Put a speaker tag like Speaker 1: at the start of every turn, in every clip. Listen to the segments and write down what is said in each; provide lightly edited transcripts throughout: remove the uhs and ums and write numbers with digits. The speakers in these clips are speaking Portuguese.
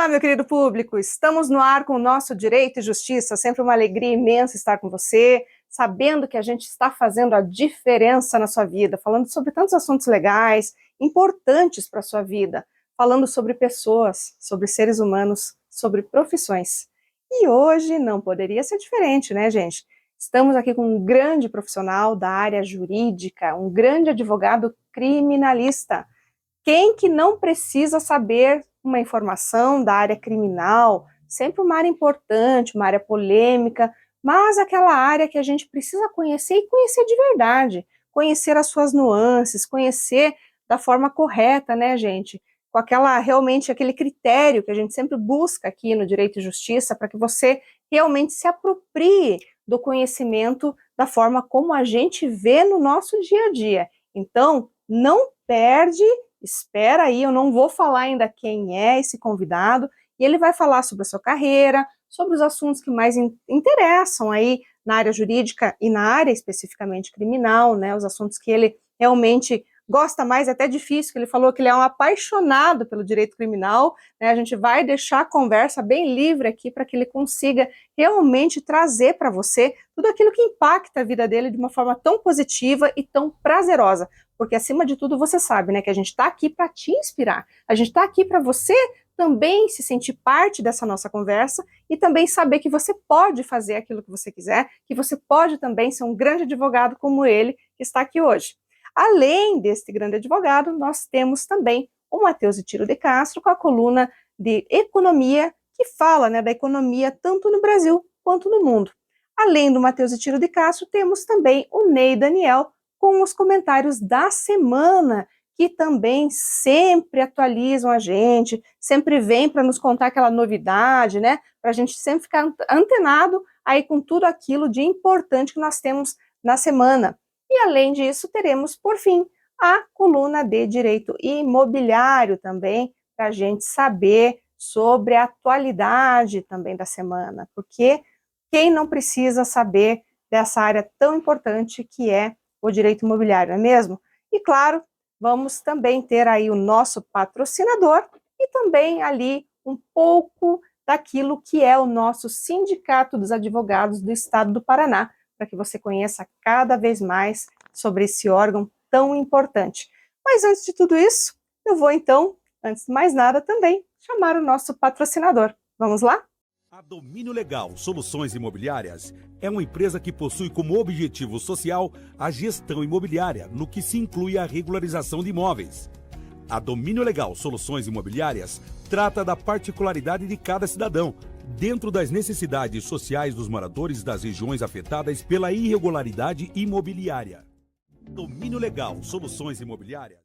Speaker 1: Olá, meu querido público, estamos no ar com o nosso Direito e Justiça, sempre uma alegria imensa estar com você, sabendo que a gente está fazendo a diferença na sua vida, falando sobre tantos assuntos legais, importantes para a sua vida, falando sobre pessoas, sobre seres humanos, sobre profissões. E hoje não poderia ser diferente, né, gente? Estamos aqui com um grande profissional da área jurídica, um grande advogado criminalista. Quem que não precisa saber uma informação da área criminal, sempre uma área importante, uma área polêmica, mas aquela área que a gente precisa conhecer e conhecer de verdade, conhecer as suas nuances, conhecer da forma correta, né, gente? Com aquela realmente aquele critério que a gente sempre busca aqui no Direito e Justiça para que você realmente se aproprie do conhecimento da forma como a gente vê no nosso dia a dia. Então, não perde. Espera aí, eu não vou falar ainda quem é esse convidado, e ele vai falar sobre a sua carreira, sobre os assuntos que mais interessam aí na área jurídica e na área especificamente criminal, né, os assuntos que ele realmente gosta mais, é até difícil, que ele falou que ele é um apaixonado pelo direito criminal, né, a gente vai deixar a conversa bem livre aqui para que ele consiga realmente trazer para você tudo aquilo que impacta a vida dele de uma forma tão positiva e tão prazerosa. Porque, acima de tudo, você sabe, né, que a gente está aqui para te inspirar. A gente está aqui para você também se sentir parte dessa nossa conversa e também saber que você pode fazer aquilo que você quiser, que você pode também ser um grande advogado como ele, que está aqui hoje. Além deste grande advogado, nós temos também o Matheus Tiro de Castro com a coluna de economia, que fala, né, da economia tanto no Brasil quanto no mundo. Além do Matheus Tiro de Castro, temos também o Ney Daniel, com os comentários da semana, que também sempre atualizam a gente, sempre vem para nos contar aquela novidade, né? Para a gente sempre ficar antenado aí com tudo aquilo de importante que nós temos na semana. E além disso, teremos, por fim, a coluna de direito imobiliário também, para a gente saber sobre a atualidade também da semana, porque quem não precisa saber dessa área tão importante que é o direito imobiliário, não é mesmo? E claro, vamos também ter aí o nosso patrocinador e também ali um pouco daquilo que é o nosso Sindicato dos Advogados do Estado do Paraná, para que você conheça cada vez mais sobre esse órgão tão importante. Mas antes de tudo isso, eu vou então, antes de mais nada, também chamar o nosso patrocinador. Vamos lá?
Speaker 2: A Domínio Legal Soluções Imobiliárias é uma empresa que possui como objetivo social a gestão imobiliária, no que se inclui a regularização de imóveis. A Domínio Legal Soluções Imobiliárias trata da particularidade de cada cidadão, dentro das necessidades sociais dos moradores das regiões afetadas pela irregularidade imobiliária. Domínio Legal Soluções Imobiliárias.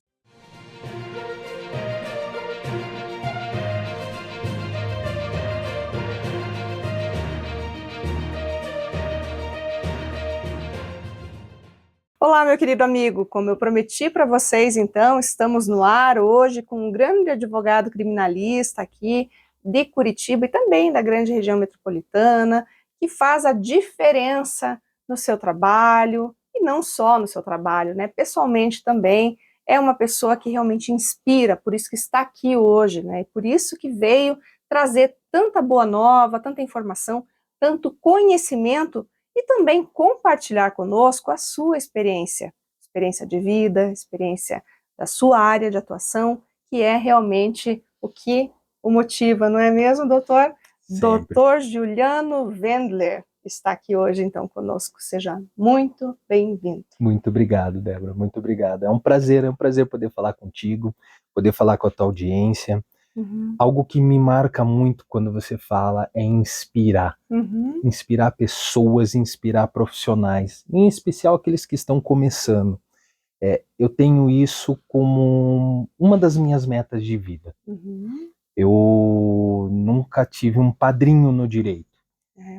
Speaker 1: Olá, meu querido amigo, como eu prometi para vocês, então, estamos no ar hoje com um grande advogado criminalista aqui de Curitiba e também da grande região metropolitana, que faz a diferença no seu trabalho, e não só no seu trabalho, né? Pessoalmente também, é uma pessoa que realmente inspira, por isso que está aqui hoje, né? E por isso que veio trazer tanta boa nova, tanta informação, tanto conhecimento, e também compartilhar conosco a sua experiência de vida, experiência da sua área de atuação, que é realmente o que o motiva, não é mesmo, doutor?
Speaker 2: Sempre.
Speaker 1: Doutor Juliano Wendler está aqui hoje, então, conosco. Seja muito bem-vindo.
Speaker 3: Muito obrigado, Débora, muito obrigado. É um prazer poder falar contigo, poder falar com a tua audiência. Algo que me marca muito quando você fala é inspirar. Inspirar pessoas, inspirar profissionais, em especial aqueles que estão começando. Eu tenho isso como uma das minhas metas de vida. Eu nunca tive um padrinho no direito,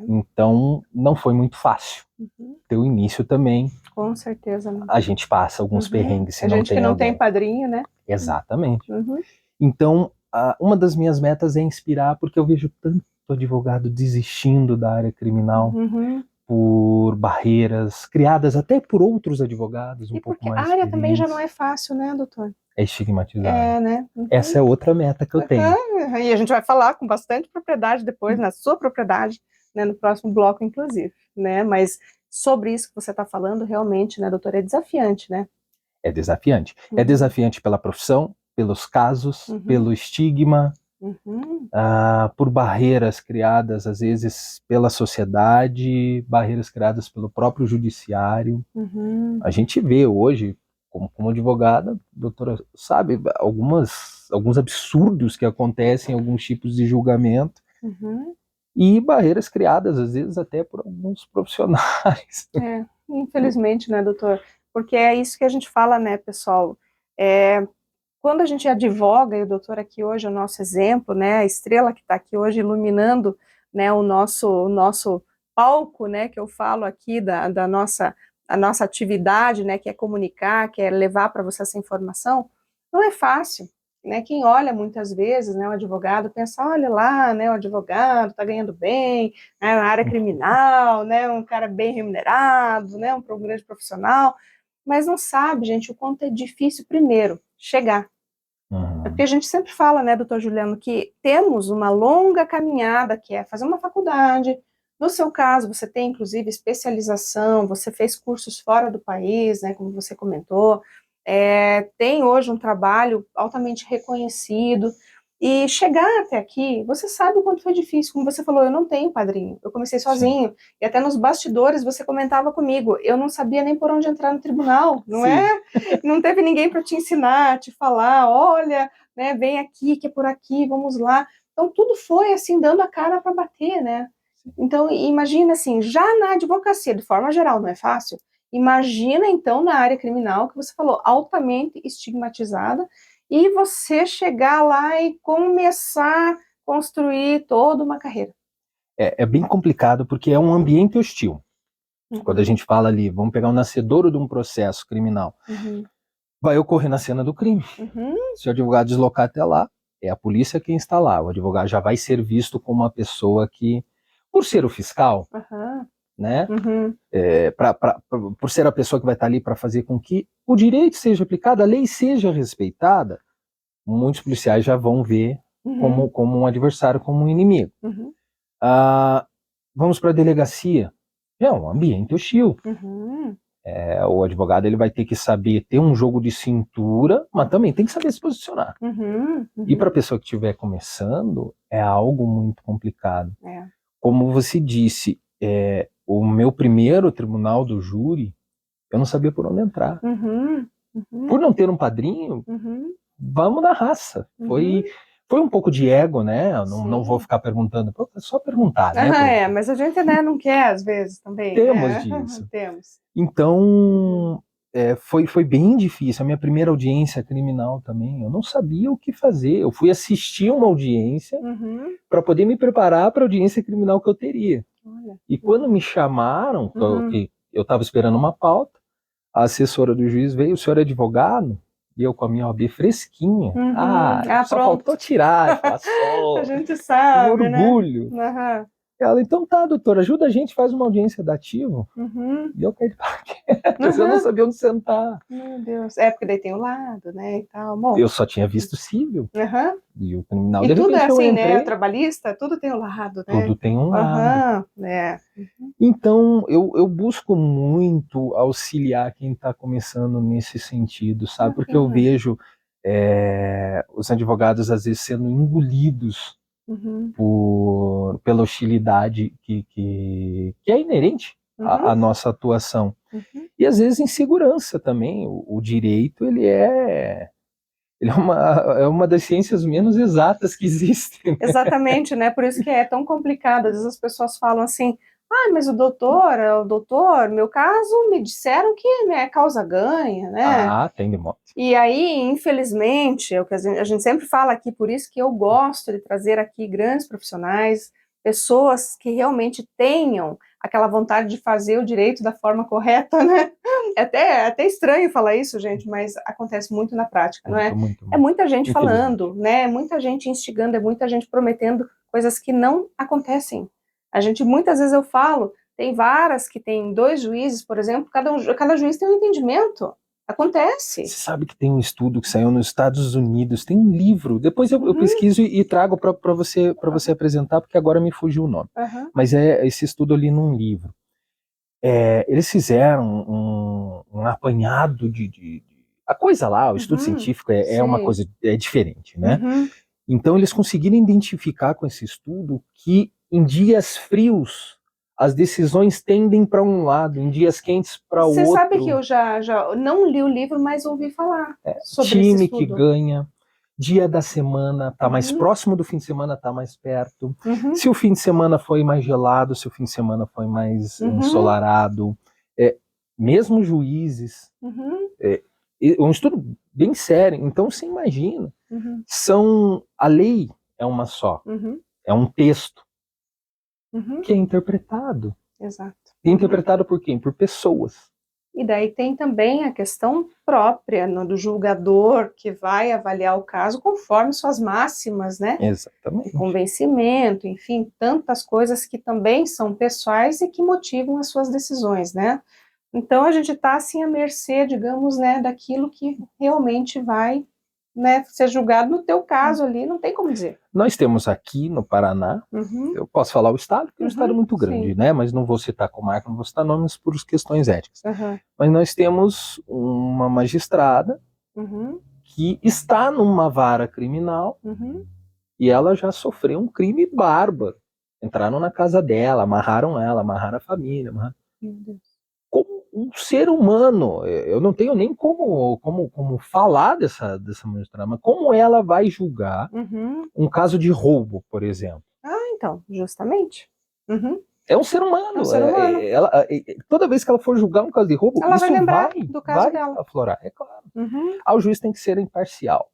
Speaker 3: então não foi muito fácil. Teu início também.
Speaker 1: Com certeza não.
Speaker 3: A gente passa alguns perrengues se
Speaker 1: a
Speaker 3: não
Speaker 1: gente
Speaker 3: tem
Speaker 1: que não
Speaker 3: alguém.
Speaker 1: tem padrinho, né?
Speaker 3: Exatamente. Então, uma das minhas metas é inspirar, porque eu vejo tanto advogado desistindo da área criminal por barreiras criadas até por outros advogados um pouco mais
Speaker 1: a área também já
Speaker 3: experientes.
Speaker 1: não é fácil, né, doutor?
Speaker 3: É estigmatizado.
Speaker 1: É, né?
Speaker 3: Essa é outra meta que eu tenho.
Speaker 1: E a gente vai falar com bastante propriedade depois, na sua propriedade, né, no próximo bloco, inclusive, né? Mas sobre isso que você está falando, realmente, né, doutora, é desafiante, né?
Speaker 3: É desafiante. É desafiante pela profissão, pelos casos, pelo estigma, por barreiras criadas, às vezes, pela sociedade, barreiras criadas pelo próprio judiciário. A gente vê hoje, como advogada, doutora, sabe, alguns absurdos que acontecem em alguns tipos de julgamento, e barreiras criadas, às vezes, até por alguns profissionais.
Speaker 1: Infelizmente, né, doutor? Porque é isso que a gente fala, né, pessoal? Quando a gente advoga, e o doutor aqui hoje é o nosso exemplo, né, a estrela que está aqui hoje iluminando, né, o nosso palco, né, que eu falo aqui da nossa atividade, né, que é comunicar, que é levar para você essa informação, não é fácil, né? Quem olha muitas vezes, né, o advogado pensa, olha lá, né, o advogado está ganhando bem, né, na área criminal, né, um cara bem remunerado, né, um grande profissional, mas não sabe, gente, o quanto é difícil, primeiro, chegar. É porque a gente sempre fala, né, doutor Juliano, que temos uma longa caminhada, que é fazer uma faculdade. No seu caso, você tem, inclusive, especialização, você fez cursos fora do país, né, como você comentou, tem hoje um trabalho altamente reconhecido, e chegar até aqui, você sabe o quanto foi difícil, como você falou, eu não tenho padrinho, eu comecei sozinho, sim. E até nos bastidores você comentava comigo, eu não sabia nem por onde entrar no tribunal, não sim. Não teve ninguém para te ensinar, te falar, olha, né, vem aqui, que é por aqui, vamos lá, então tudo foi assim, dando a cara para bater, né, então imagina assim, já na advocacia, de forma geral, não é fácil, imagina então na área criminal, que você falou, altamente estigmatizada, e você chegar lá e começar a construir toda uma carreira.
Speaker 3: É bem complicado, porque é um ambiente hostil. Quando a gente fala ali, vamos pegar o nascedouro de um processo criminal, vai ocorrer na cena do crime. Se o advogado deslocar até lá, é a polícia quem está lá. O advogado já vai ser visto como uma pessoa que, por ser o fiscal, né, por ser a pessoa que vai estar ali para fazer com que o direito seja aplicado, a lei seja respeitada, muitos policiais já vão ver como um adversário, como um inimigo. Vamos para a delegacia. É um ambiente hostil. O advogado ele vai ter que saber ter um jogo de cintura, mas também tem que saber se posicionar. E para a pessoa que estiver começando, é algo muito complicado. Como você disse, o meu primeiro tribunal do júri, eu não sabia por onde entrar. Por não ter um padrinho, vamos na raça. Foi um pouco de ego, né? Eu não vou ficar perguntando, é só perguntar, né?
Speaker 1: Mas a gente, né, não quer às vezes também.
Speaker 3: Temos disso.
Speaker 1: Temos.
Speaker 3: Então, foi bem difícil. A minha primeira audiência criminal também, eu não sabia o que fazer. Eu fui assistir uma audiência para poder me preparar para a audiência criminal que eu teria. Olha. E quando me chamaram, que eu estava esperando uma pauta, a assessora do juiz veio, o senhor é advogado? E eu com a minha OAB fresquinha. Só
Speaker 1: pronto.
Speaker 3: Faltou tirar, passou.
Speaker 1: A gente sabe,
Speaker 3: um orgulho.
Speaker 1: Né?
Speaker 3: Ela, então tá, doutora, ajuda a gente, faz uma audiência dativo. E eu caí de paraquedas, eu não sabia onde sentar.
Speaker 1: Meu Deus, porque daí tem o lado, né, e tal. Bom,
Speaker 3: eu só tinha visto civil. E o criminal, de
Speaker 1: tudo
Speaker 3: repente,
Speaker 1: é assim,
Speaker 3: eu entrei,
Speaker 1: né, trabalhista, tudo tem o lado, né.
Speaker 3: Tudo tem um lado. Então, eu busco muito auxiliar quem está começando nesse sentido, sabe? Porque eu vejo os advogados, às vezes, sendo engolidos pela hostilidade que é inerente à nossa atuação. E, às vezes, insegurança também. O direito, ele é uma das ciências menos exatas que existem.
Speaker 1: Exatamente, né? Por isso que é tão complicado. Às vezes as pessoas falam assim, mas o doutor, meu caso, me disseram que minha causa ganha, né?
Speaker 3: Tem de modo.
Speaker 1: E aí, infelizmente, é o que a gente sempre fala aqui, por isso que eu gosto de trazer aqui grandes profissionais, pessoas que realmente tenham aquela vontade de fazer o direito da forma correta, né? É até estranho falar isso, gente, mas acontece muito na prática, não é?
Speaker 3: Muito.
Speaker 1: É muita gente falando, né? É muita gente instigando, é muita gente prometendo coisas que não acontecem. Muitas vezes eu falo, tem varas que tem 2 juízes, por exemplo, cada juiz tem um entendimento. Acontece.
Speaker 3: Você sabe que tem um estudo que saiu nos Estados Unidos, tem um livro, depois eu pesquiso e trago para você apresentar, porque agora me fugiu o nome. Mas esse estudo ali num livro. Eles fizeram um apanhado a coisa lá, o estudo científico é uma coisa diferente, né? Então eles conseguiram identificar com esse estudo que em dias frios as decisões tendem para um lado, em dias quentes para o outro.
Speaker 1: Você sabe que eu já não li o livro, mas ouvi falar sobre esse
Speaker 3: time
Speaker 1: estudo.
Speaker 3: Que ganha, dia da semana está mais próximo do fim de semana, está mais perto. Se o fim de semana foi mais gelado, se o fim de semana foi mais ensolarado, mesmo juízes, é um estudo bem sério. Então você imagina, a lei é uma só, é um texto que é interpretado.
Speaker 1: Exato.
Speaker 3: E interpretado por quem? Por pessoas.
Speaker 1: E daí tem também a questão própria do julgador que vai avaliar o caso conforme suas máximas, né?
Speaker 3: Exatamente.
Speaker 1: O convencimento, enfim, tantas coisas que também são pessoais e que motivam as suas decisões, né? Então a gente está assim à mercê, digamos, né, daquilo que realmente vai, né, ser julgado no teu caso ali, não tem como dizer.
Speaker 3: Nós temos aqui no Paraná, eu posso falar o estado, porque é um estado muito grande, né? Mas não vou citar comarca, não vou citar nomes por questões éticas. Mas nós temos uma magistrada que está numa vara criminal e ela já sofreu um crime bárbaro. Entraram na casa dela, amarraram a família.
Speaker 1: Meu Deus.
Speaker 3: Como um ser humano, eu não tenho nem como falar dessa magistrada, mas como ela vai julgar um caso de roubo, por exemplo?
Speaker 1: Então, justamente.
Speaker 3: É um ser humano.
Speaker 1: É um ser humano.
Speaker 3: Toda vez que ela for julgar um caso de roubo,
Speaker 1: ela
Speaker 3: isso
Speaker 1: vai lembrar do caso dela.
Speaker 3: Aflorar, é claro. O juiz tem que ser imparcial.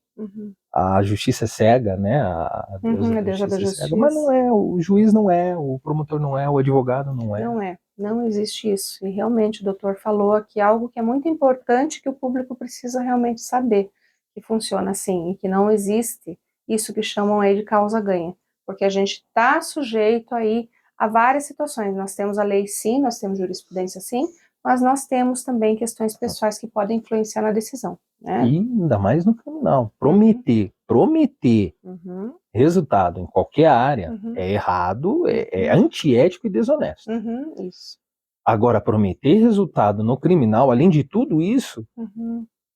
Speaker 3: A justiça é cega, né? A deusa da justiça é cega, mas não é. O juiz não é, o promotor não é, o advogado não é.
Speaker 1: Não é. Não existe isso. E realmente o doutor falou aqui algo que é muito importante que o público precisa realmente saber, que funciona assim, e que não existe isso que chamam aí de causa-ganha, porque a gente está sujeito aí a várias situações. Nós temos a lei sim, nós temos jurisprudência sim, mas nós temos também questões pessoais que podem influenciar na decisão, né?
Speaker 3: E ainda mais no criminal. Prometer resultado em qualquer área é errado, é antiético e desonesto.
Speaker 1: Isso.
Speaker 3: Agora, prometer resultado no criminal, além de tudo isso,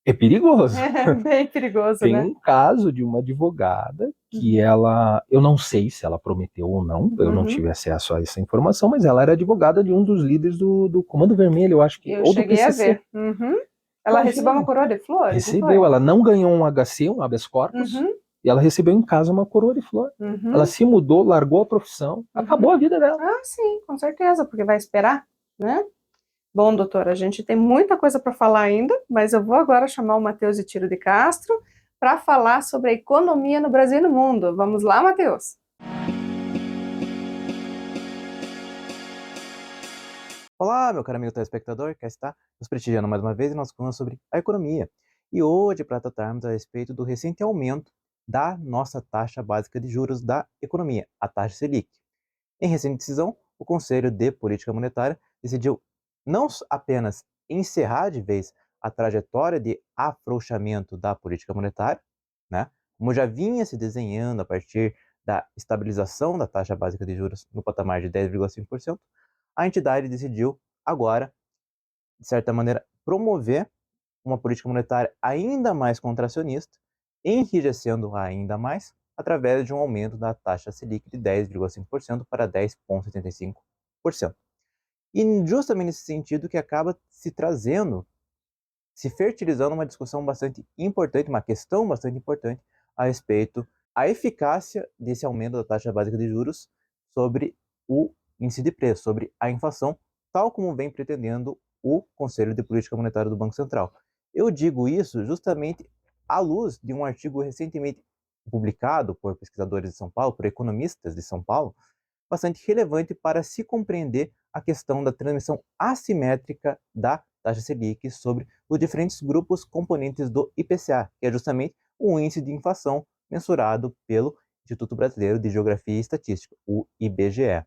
Speaker 3: é perigoso.
Speaker 1: É bem perigoso,
Speaker 3: Tem
Speaker 1: né?
Speaker 3: um caso de uma advogada que eu não sei se ela prometeu ou não, eu não tive acesso a essa informação, mas ela era advogada de um dos líderes do Comando Vermelho, eu acho que, ou do
Speaker 1: cheguei
Speaker 3: PCC.
Speaker 1: a ver. Ela recebeu uma coroa de flores?
Speaker 3: Recebeu, ela não ganhou um HC, um habeas corpus, e ela recebeu em casa uma coroa de flor. Ela se mudou, largou a profissão, acabou a vida dela.
Speaker 1: Sim, com certeza, porque vai esperar, né? Bom, doutora, a gente tem muita coisa para falar ainda, mas eu vou agora chamar o Matheus de Tiro de Castro para falar sobre a economia no Brasil e no mundo. Vamos lá, Matheus?
Speaker 4: Olá, meu caro amigo telespectador, cá está nos prestigiando mais uma vez e nós falamos sobre a economia. E hoje, para tratarmos a respeito do recente aumento da nossa taxa básica de juros da economia, a taxa Selic. Em recente decisão, o Conselho de Política Monetária decidiu não apenas encerrar de vez a trajetória de afrouxamento da política monetária, né, como já vinha se desenhando a partir da estabilização da taxa básica de juros no patamar de 10,5%, a entidade decidiu agora, de certa maneira, promover uma política monetária ainda mais contracionista, enrijecendo ainda mais através de um aumento da taxa Selic de 10,5% para 10,75%. E justamente nesse sentido que acaba se trazendo, se fertilizando uma discussão bastante importante, uma questão bastante importante a respeito da eficácia desse aumento da taxa básica de juros sobre o índice de preço, sobre a inflação, tal como vem pretendendo o Conselho de Política Monetária do Banco Central. Eu digo isso justamente à luz de um artigo recentemente publicado por pesquisadores de São Paulo, por economistas de São Paulo, bastante relevante para se compreender a questão da transmissão assimétrica da taxa Selic sobre os diferentes grupos componentes do IPCA, que é justamente o índice de inflação mensurado pelo Instituto Brasileiro de Geografia e Estatística, o IBGE.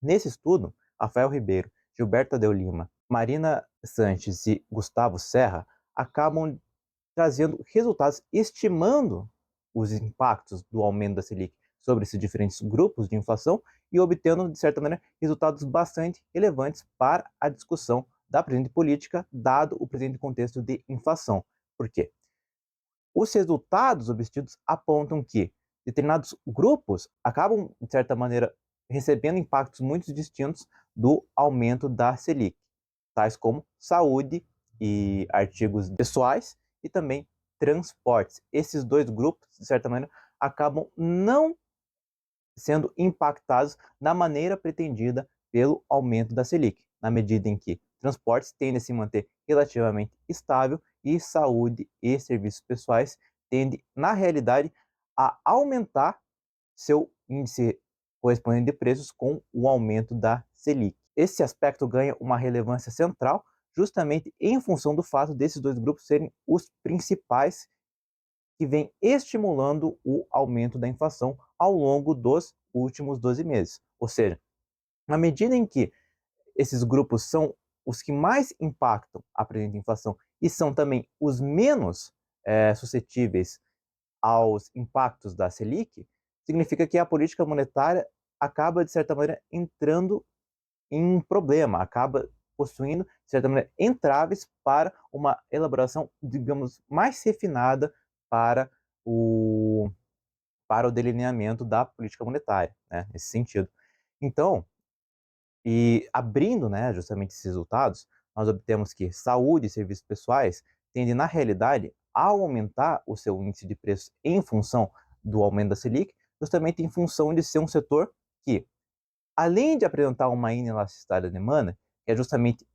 Speaker 4: Nesse estudo, Rafael Ribeiro, Gilberto Adeu Lima, Marina Sanches e Gustavo Serra acabam trazendo resultados, estimando os impactos do aumento da Selic sobre esses diferentes grupos de inflação e obtendo, de certa maneira, resultados bastante relevantes para a discussão da presente política, dado o presente contexto de inflação. Por quê? Os resultados obtidos apontam que determinados grupos acabam, de certa maneira, recebendo impactos muito distintos do aumento da Selic, tais como saúde e artigos pessoais e também transportes. Esses dois grupos, de certa maneira, acabam não sendo impactados da maneira pretendida pelo aumento da Selic, na medida em que transportes tendem a se manter relativamente estável e saúde e serviços pessoais tendem, na realidade, a aumentar seu índice correspondente de preços com o aumento da Selic. Esse aspecto ganha uma relevância central justamente em função do fato desses dois grupos serem os principais que vêm estimulando o aumento da inflação ao longo dos últimos 12 meses. Ou seja, na medida em que esses grupos são os que mais impactam a presente inflação e são também os menos suscetíveis aos impactos da Selic, significa que a política monetária acaba, de certa maneira, entrando em um problema, acaba possuindo, de certa maneira, entraves para uma elaboração, digamos, mais refinada para o, para o delineamento da política monetária, né, nesse sentido. Então, e abrindo, né, justamente esses resultados, nós obtemos que saúde e serviços pessoais tendem, na realidade, a aumentar o seu índice de preços em função do aumento da Selic, justamente em função de ser um setor que, além de apresentar uma inelasticidade da demanda, que é justamente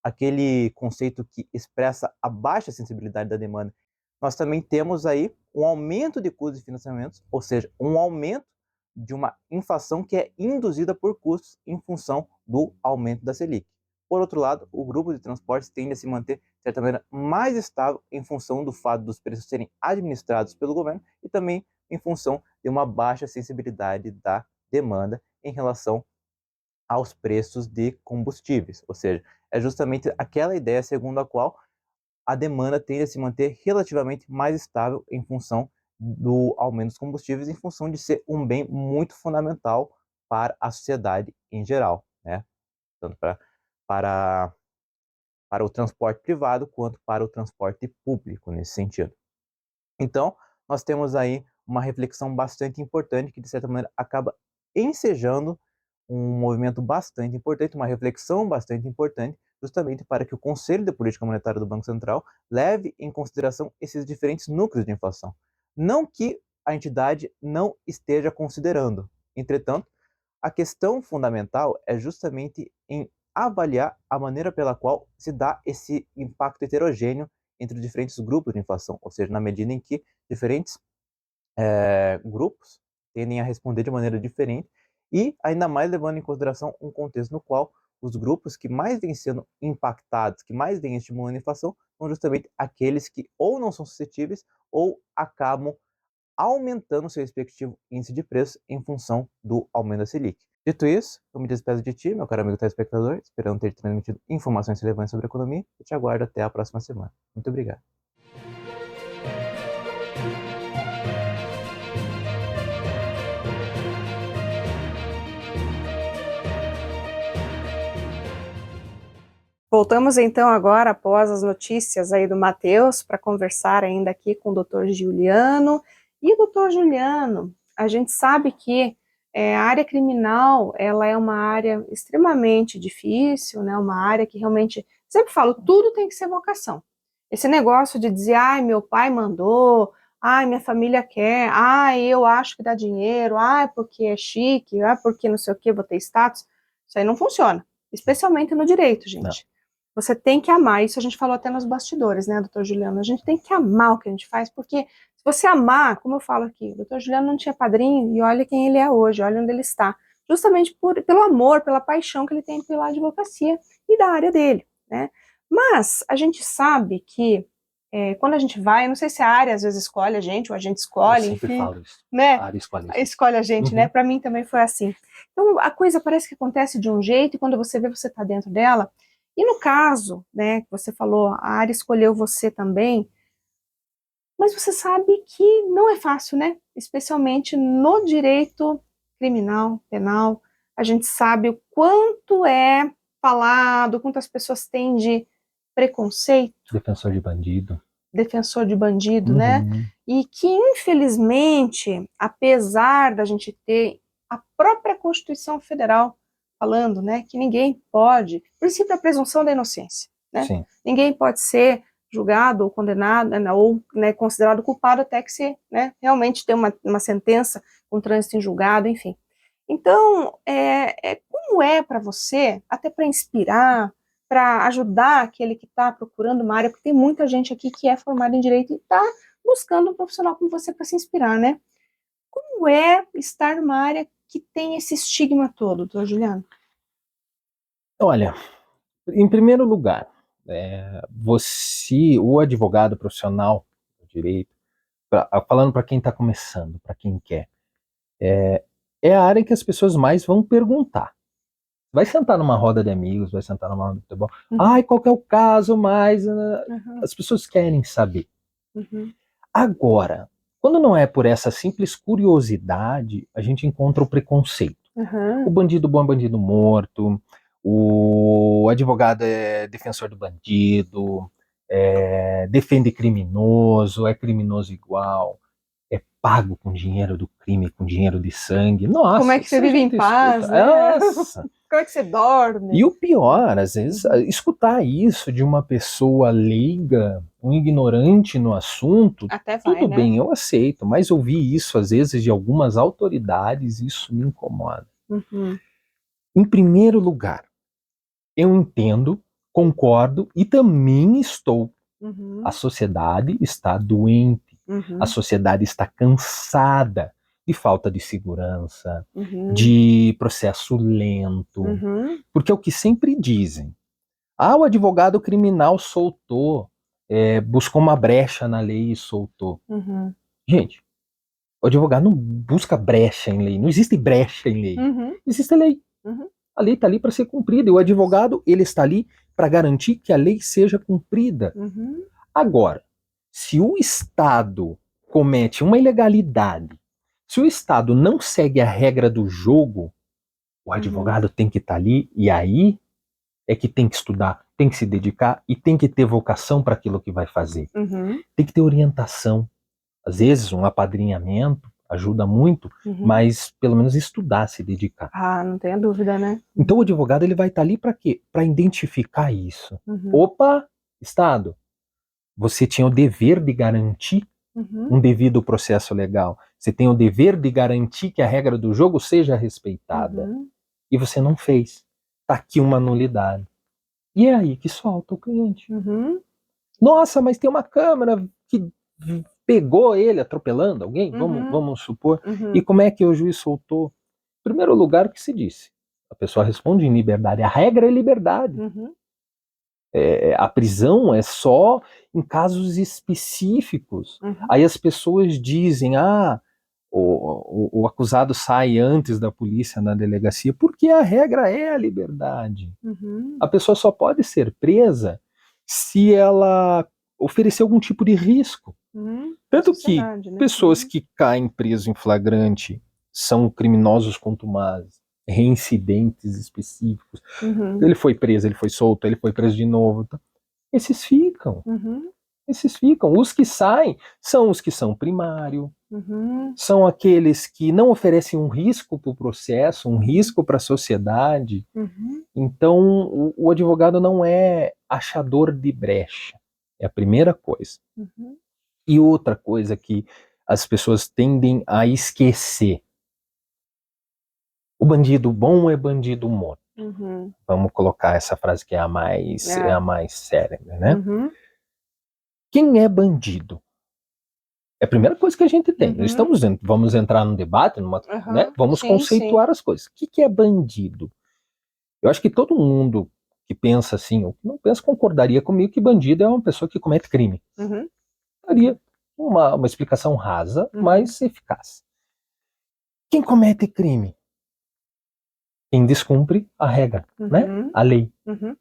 Speaker 4: aquele conceito que expressa a baixa sensibilidade da demanda, nós também temos aí um aumento de custos de financiamento, ou seja, um aumento de uma inflação que é induzida por custos em função do aumento da Selic. Por outro lado, o grupo de transportes tende a se manter, de certa maneira, mais estável em função do fato dos preços serem administrados pelo governo e também em função de uma baixa sensibilidade da demanda em relação aos preços de combustíveis. Ou seja, é justamente aquela ideia segundo a qual a demanda tende a se manter relativamente mais estável em função do aumento dos combustíveis, em função de ser um bem muito fundamental para a sociedade em geral, né? Tanto para o transporte privado quanto para o transporte público, nesse sentido. Então, nós temos aí uma reflexão bastante importante que, de certa maneira, acaba ensejando um movimento bastante importante, uma reflexão bastante importante, justamente para que o Conselho de Política Monetária do Banco Central leve em consideração esses diferentes núcleos de inflação. Não que a entidade não esteja considerando. Entretanto, a questão fundamental é justamente em avaliar a maneira pela qual se dá esse impacto heterogêneo entre diferentes grupos de inflação, ou seja, na medida em que diferentes grupos tendem a responder de maneira diferente e ainda mais levando em consideração um contexto no qual os grupos que mais vêm sendo impactados, que mais vêm estimulando a inflação, são justamente aqueles que ou não são suscetíveis ou acabam aumentando seu respectivo índice de preço em função do aumento da Selic. Dito isso, eu me despeço de ti, meu caro amigo telespectador, esperando ter te transmitido informações relevantes sobre a economia e te aguardo até a próxima semana. Muito obrigado.
Speaker 1: Voltamos então agora, após as notícias aí do Matheus, para conversar ainda aqui com o Dr. Juliano. E o Dr. Juliano, a gente sabe que a área criminal, ela é uma área extremamente difícil, né? Uma área que realmente, sempre falo, tudo tem que ser vocação. Esse negócio de dizer, ai, meu pai mandou, ai, minha família quer, ai, eu acho que dá dinheiro, ai, porque é chique, ai, porque não sei o que, vou ter status, isso aí não funciona, especialmente no direito, gente. Não. Você tem que amar, isso a gente falou até nos bastidores, né, doutor Juliano? A gente tem que amar o que a gente faz, porque se você amar, como eu falo aqui, o doutor Juliano não tinha padrinho e olha quem ele é hoje, olha onde ele está. Justamente pelo amor, pela paixão que ele tem pela advocacia e da área dele, né? Mas a gente sabe que quando a gente vai, eu não sei se a área às vezes escolhe a gente, ou a gente escolhe,
Speaker 3: eu sempre falo isso.
Speaker 1: Né?
Speaker 3: A área
Speaker 1: escolhe a gente, né? Para mim também foi assim. Então a coisa parece que acontece de um jeito e quando você vê, você está dentro dela. E no caso, né, que você falou, a área escolheu você também, mas você sabe que não é fácil, né? Especialmente no direito criminal, penal, a gente sabe o quanto é falado, quanto as pessoas têm de preconceito,
Speaker 3: Defensor de bandido.
Speaker 1: defensor de bandido, né?
Speaker 3: Uhum.
Speaker 1: E que, infelizmente, apesar da gente ter a própria Constituição Federal falando, né, que ninguém pode, princípio da presunção da inocência, né?
Speaker 3: Sim.
Speaker 1: Ninguém pode ser julgado ou condenado, né, ou, né, considerado culpado até que se, né, realmente tenha uma sentença com trânsito em julgado, enfim. Então, como é para você, até para inspirar, para ajudar aquele que está procurando uma área, porque tem muita gente aqui que é formada em direito e está buscando um profissional como você para se inspirar, né? Como é estar numa área que tem esse estigma todo, doutor Juliano?
Speaker 3: Olha, em primeiro lugar, o advogado profissional do direito, falando para quem está começando, para quem quer, é a área que as pessoas mais vão perguntar. Vai sentar numa roda de amigos, vai sentar numa roda de futebol. Ai, qual que é o caso mais? As pessoas querem saber. Agora, quando não é por essa simples curiosidade, a gente encontra o preconceito. O bandido bom é bandido morto, o advogado é defensor do bandido, defende criminoso, é criminoso igual, é pago com dinheiro do crime, com dinheiro de sangue. Nossa,
Speaker 1: Como é que você vive em paz,
Speaker 3: escuta,
Speaker 1: né?
Speaker 3: Nossa.
Speaker 1: Como é que você dorme?
Speaker 3: E o pior, às vezes, escutar isso de uma pessoa leiga, um ignorante no assunto,
Speaker 1: Até vai,
Speaker 3: tudo
Speaker 1: né?
Speaker 3: bem, eu aceito, mas ouvir isso, às vezes, de algumas autoridades, isso me incomoda. Em primeiro lugar, eu entendo, concordo e também estou. A sociedade está doente, a sociedade está cansada de falta de segurança, de processo lento, porque é o que sempre dizem. O advogado criminal soltou, buscou uma brecha na lei e soltou. Gente, o advogado não busca brecha em lei, não existe brecha em lei, existe lei. A lei está ali para ser cumprida e o advogado ele está ali para garantir que a lei seja cumprida. Agora, se o Estado comete uma ilegalidade, se o Estado não segue a regra do jogo, o advogado tem que estar ali e aí é que tem que estudar, tem que se dedicar e tem que ter vocação para aquilo que vai fazer. Tem que ter orientação. Às vezes, um apadrinhamento ajuda muito, mas pelo menos estudar, se dedicar.
Speaker 1: Não tenha dúvida, né?
Speaker 3: Então o advogado ele vai estar ali para quê? Para identificar isso. Opa, Estado, você tinha o dever de garantir um devido processo legal. Você tem o dever de garantir que a regra do jogo seja respeitada. E você não fez. Está aqui uma nulidade. E é aí que solta o cliente. Nossa, mas tem uma câmera que pegou ele atropelando alguém, vamos supor. E como é que o juiz soltou? Em primeiro lugar, o que se disse? A pessoa responde em liberdade. A regra é liberdade. A prisão é só em casos específicos. Aí as pessoas dizem, o acusado sai antes da polícia na delegacia, porque a regra é a liberdade. A pessoa só pode ser presa se ela oferecer algum tipo de risco. Tanto que pessoas que caem preso em flagrante são criminosos contumazes, reincidentes específicos. Ele foi preso, ele foi solto, ele foi preso de novo. Tá? Esses ficam. Esses ficam. Os que saem são os que são primário, são aqueles que não oferecem um risco para o processo, um risco para a sociedade. Então, o advogado não é achador de brecha. É a primeira coisa. E outra coisa que as pessoas tendem a esquecer. O bandido bom é bandido morto. Vamos colocar essa frase que é a mais célebre, né? Quem é bandido? É a primeira coisa que a gente tem. Nós vamos entrar num debate, né? Vamos conceituar as coisas. O que é bandido? Eu acho que todo mundo que pensa assim, ou que não pensa, concordaria comigo que bandido é uma pessoa que comete crime. Daria uma explicação rasa, mas eficaz. Quem comete crime? Quem descumpre a regra, né? A lei.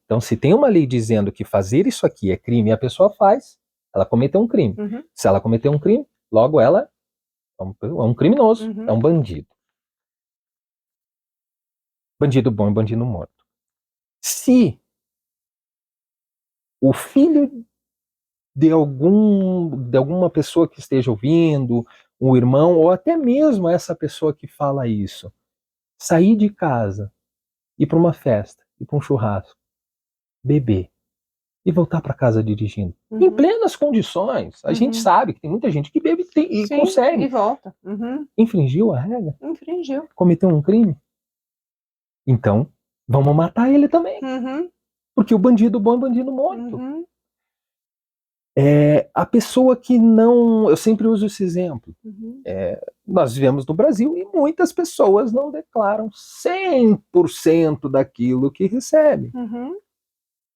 Speaker 3: Então, se tem uma lei dizendo que fazer isso aqui é crime e a pessoa faz, ela cometeu um crime. Se ela cometeu um crime, logo ela é um criminoso, é um bandido. Bandido bom e bandido morto. Se o filho de alguma pessoa que esteja ouvindo, um irmão, ou até mesmo essa pessoa que fala isso, sair de casa, ir para uma festa, ir para um churrasco, beber e voltar para casa dirigindo, em plenas condições. A gente sabe que tem muita gente que bebe e
Speaker 1: Sim,
Speaker 3: consegue.
Speaker 1: e volta.
Speaker 3: Infringiu a regra?
Speaker 1: Infringiu.
Speaker 3: Cometeu um crime? Então, vamos matar ele também. Porque o bandido bom é bandido morto. A pessoa que não... Eu sempre uso esse exemplo. Nós vivemos no Brasil e muitas pessoas não declaram 100% daquilo que recebem.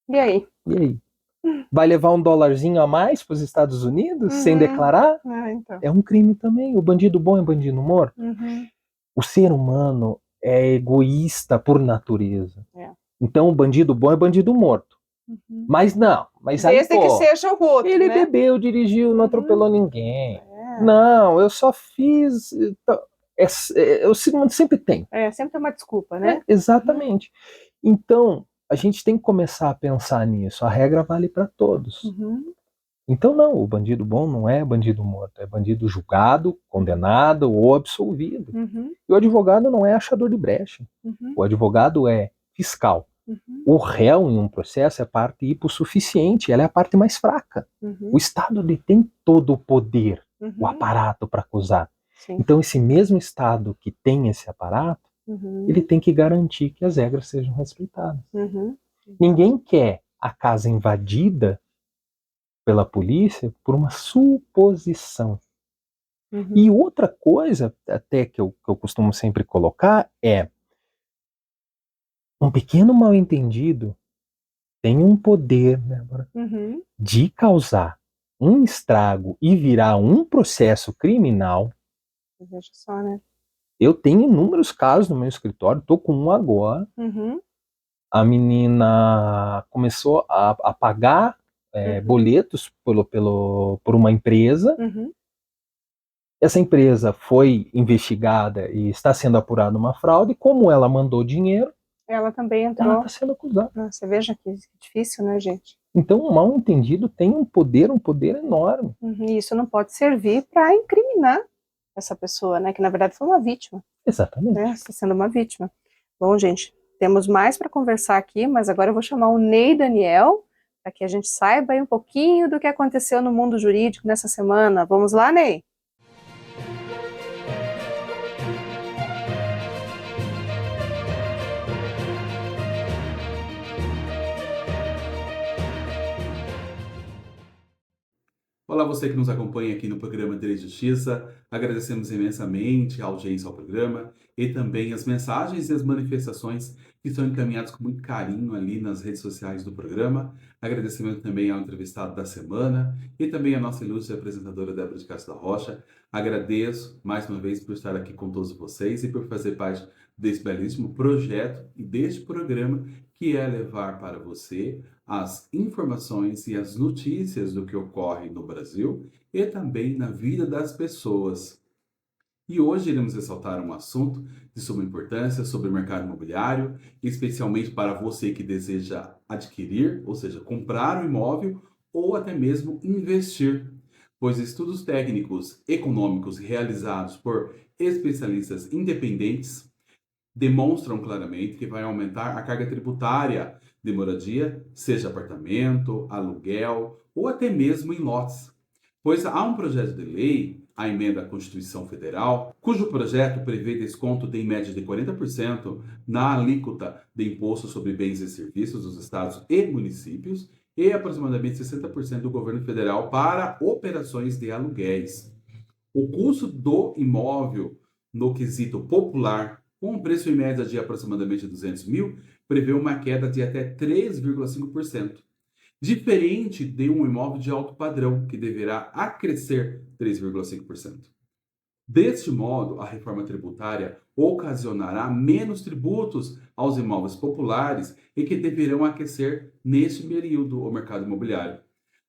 Speaker 1: E aí?
Speaker 3: E aí? Vai levar um dólarzinho a mais para os Estados Unidos sem declarar?
Speaker 1: Então.
Speaker 3: É um crime também. O bandido bom é bandido morto. O ser humano é egoísta por natureza. Então o bandido bom é bandido morto. Mas não. Mas aí,
Speaker 1: desde que seja o outro,
Speaker 3: ele
Speaker 1: né?
Speaker 3: bebeu, dirigiu, não atropelou ninguém. Não, eu só fiz... Eu sempre tem.
Speaker 1: Sempre tem uma desculpa, né?
Speaker 3: Exatamente. Então, a gente tem que começar a pensar nisso. A regra vale para todos. Então, não, o bandido bom não é bandido morto, é bandido julgado, condenado ou absolvido. E o advogado não é achador de brecha. O advogado é fiscal. O réu em um processo é parte hipossuficiente, ela é a parte mais fraca. O Estado detém todo o poder, o aparato para acusar. Então, esse mesmo Estado que tem esse aparato, ele tem que garantir que as regras sejam respeitadas. Ninguém quer a casa invadida pela polícia por uma suposição. E outra coisa, até que eu costumo sempre colocar, é um pequeno mal-entendido tem um poder, né, de causar um estrago e virar um processo criminal.
Speaker 1: Veja só, né?
Speaker 3: Eu tenho inúmeros casos no meu escritório, estou com um agora. A menina começou a pagar boletos por uma empresa. Essa empresa foi investigada e está sendo apurada uma fraude. Como ela mandou dinheiro,
Speaker 1: ela também entrou.
Speaker 3: Ela está sendo acusada.
Speaker 1: Você veja que difícil, né, gente?
Speaker 3: Então, o mal-entendido tem um poder enorme.
Speaker 1: E isso não pode servir para incriminar essa pessoa, né? Que na verdade foi uma vítima.
Speaker 3: Exatamente.
Speaker 1: Né? Está sendo uma vítima. Bom, gente, temos mais para conversar aqui, mas agora eu vou chamar o Ney Daniel para que a gente saiba aí um pouquinho do que aconteceu no mundo jurídico nessa semana. Vamos lá, Ney?
Speaker 2: Olá, você que nos acompanha aqui no programa Direito e Justiça. Agradecemos imensamente a audiência ao programa e também as mensagens e as manifestações que são encaminhadas com muito carinho ali nas redes sociais do programa. Agradecimento também ao entrevistado da semana e também à nossa ilustre apresentadora Débora de Castro da Rocha. Agradeço mais uma vez por estar aqui com todos vocês e por fazer parte desse belíssimo projeto e deste programa que é levar para você as informações e as notícias do que ocorre no Brasil e também na vida das pessoas. E hoje iremos ressaltar um assunto de suma importância sobre o mercado imobiliário, especialmente para você que deseja adquirir, ou seja, comprar um imóvel ou até mesmo investir, pois estudos técnicos econômicos realizados por especialistas independentes demonstram claramente que vai aumentar a carga tributária de moradia, seja apartamento, aluguel ou até mesmo em lotes. Pois há um projeto de lei, a emenda à Constituição Federal, cujo projeto prevê desconto de em média de 40% na alíquota de imposto sobre bens e serviços dos estados e municípios e aproximadamente 60% do governo federal para operações de aluguéis. O custo do imóvel no quesito popular, com um preço em média de aproximadamente 200 mil, prevê uma queda de até 3,5%. Diferente de um imóvel de alto padrão, que deverá acrescer 3,5%. Deste modo, a reforma tributária
Speaker 5: ocasionará menos tributos aos imóveis populares e que deverão aquecer neste período o mercado imobiliário.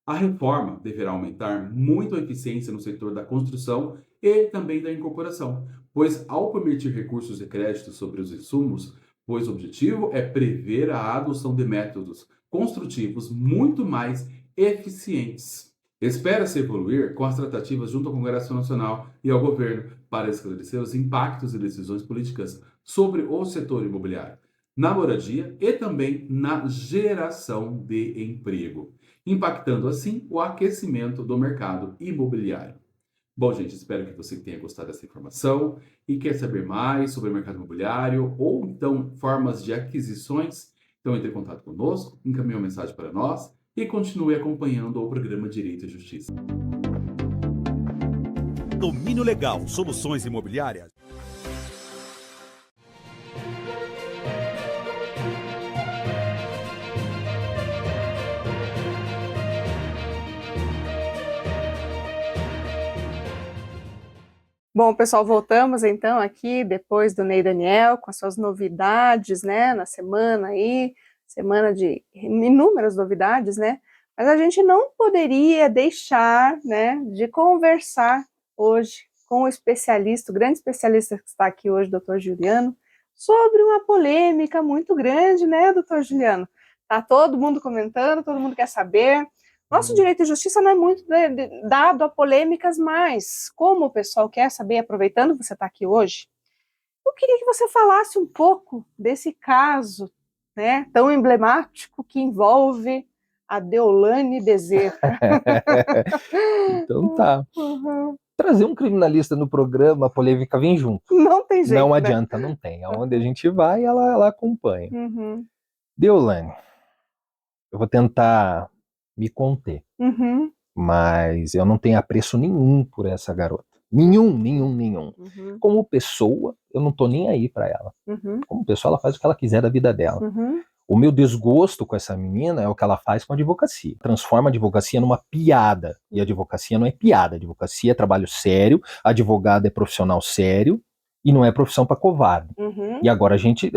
Speaker 5: A reforma deverá aumentar muito a eficiência no setor da construção e também da incorporação, pois ao permitir recursos de crédito sobre os insumos, pois o objetivo é prever a adoção de métodos construtivos muito mais eficientes. Espera-se evoluir com as tratativas junto ao Congresso Nacional e ao governo para esclarecer os impactos e decisões políticas sobre o setor imobiliário, na moradia e também na geração de emprego, impactando assim o aquecimento do mercado imobiliário. Bom, gente, espero que você tenha gostado dessa informação e quer saber mais sobre o mercado imobiliário ou então formas de aquisições. Então entre em contato conosco, encaminhe uma mensagem para nós e continue acompanhando o programa Direito e Justiça.
Speaker 2: Domínio Legal, soluções imobiliárias.
Speaker 1: Bom, pessoal, voltamos então aqui depois do Ney Daniel com as suas novidades, né, na semana aí, semana de inúmeras novidades, né, mas a gente não poderia deixar, né, de conversar hoje com o especialista, o grande especialista que está aqui hoje, doutor Juliano, sobre uma polêmica muito grande, né, doutor Juliano? Tá todo mundo comentando, todo mundo quer saber. Nosso direito e justiça não é muito dado a polêmicas, mas como o pessoal quer saber, aproveitando que você está aqui hoje, eu queria que você falasse um pouco desse caso, né, tão emblemático que envolve a Deolane Bezerra.
Speaker 3: Então tá.
Speaker 1: Uhum.
Speaker 3: Trazer um criminalista no programa, a polêmica vem junto.
Speaker 1: Não tem jeito,
Speaker 3: Não
Speaker 1: né?
Speaker 3: adianta, não tem. Aonde a gente vai, ela acompanha.
Speaker 1: Uhum.
Speaker 3: Deolane, eu vou tentar me conter,
Speaker 1: Uhum.
Speaker 3: mas eu não tenho apreço nenhum por essa garota. Nenhum.
Speaker 1: Uhum.
Speaker 3: Como pessoa, eu não tô nem aí pra ela.
Speaker 1: Uhum.
Speaker 3: Como pessoa, ela faz o que ela quiser da vida dela.
Speaker 1: Uhum.
Speaker 3: O meu desgosto com essa menina é o que ela faz com a advocacia. Transforma a advocacia numa piada. E a advocacia não é piada. A advocacia é trabalho sério, advogado é profissional sério, e não é profissão para covarde.
Speaker 1: Uhum.
Speaker 3: E agora a gente...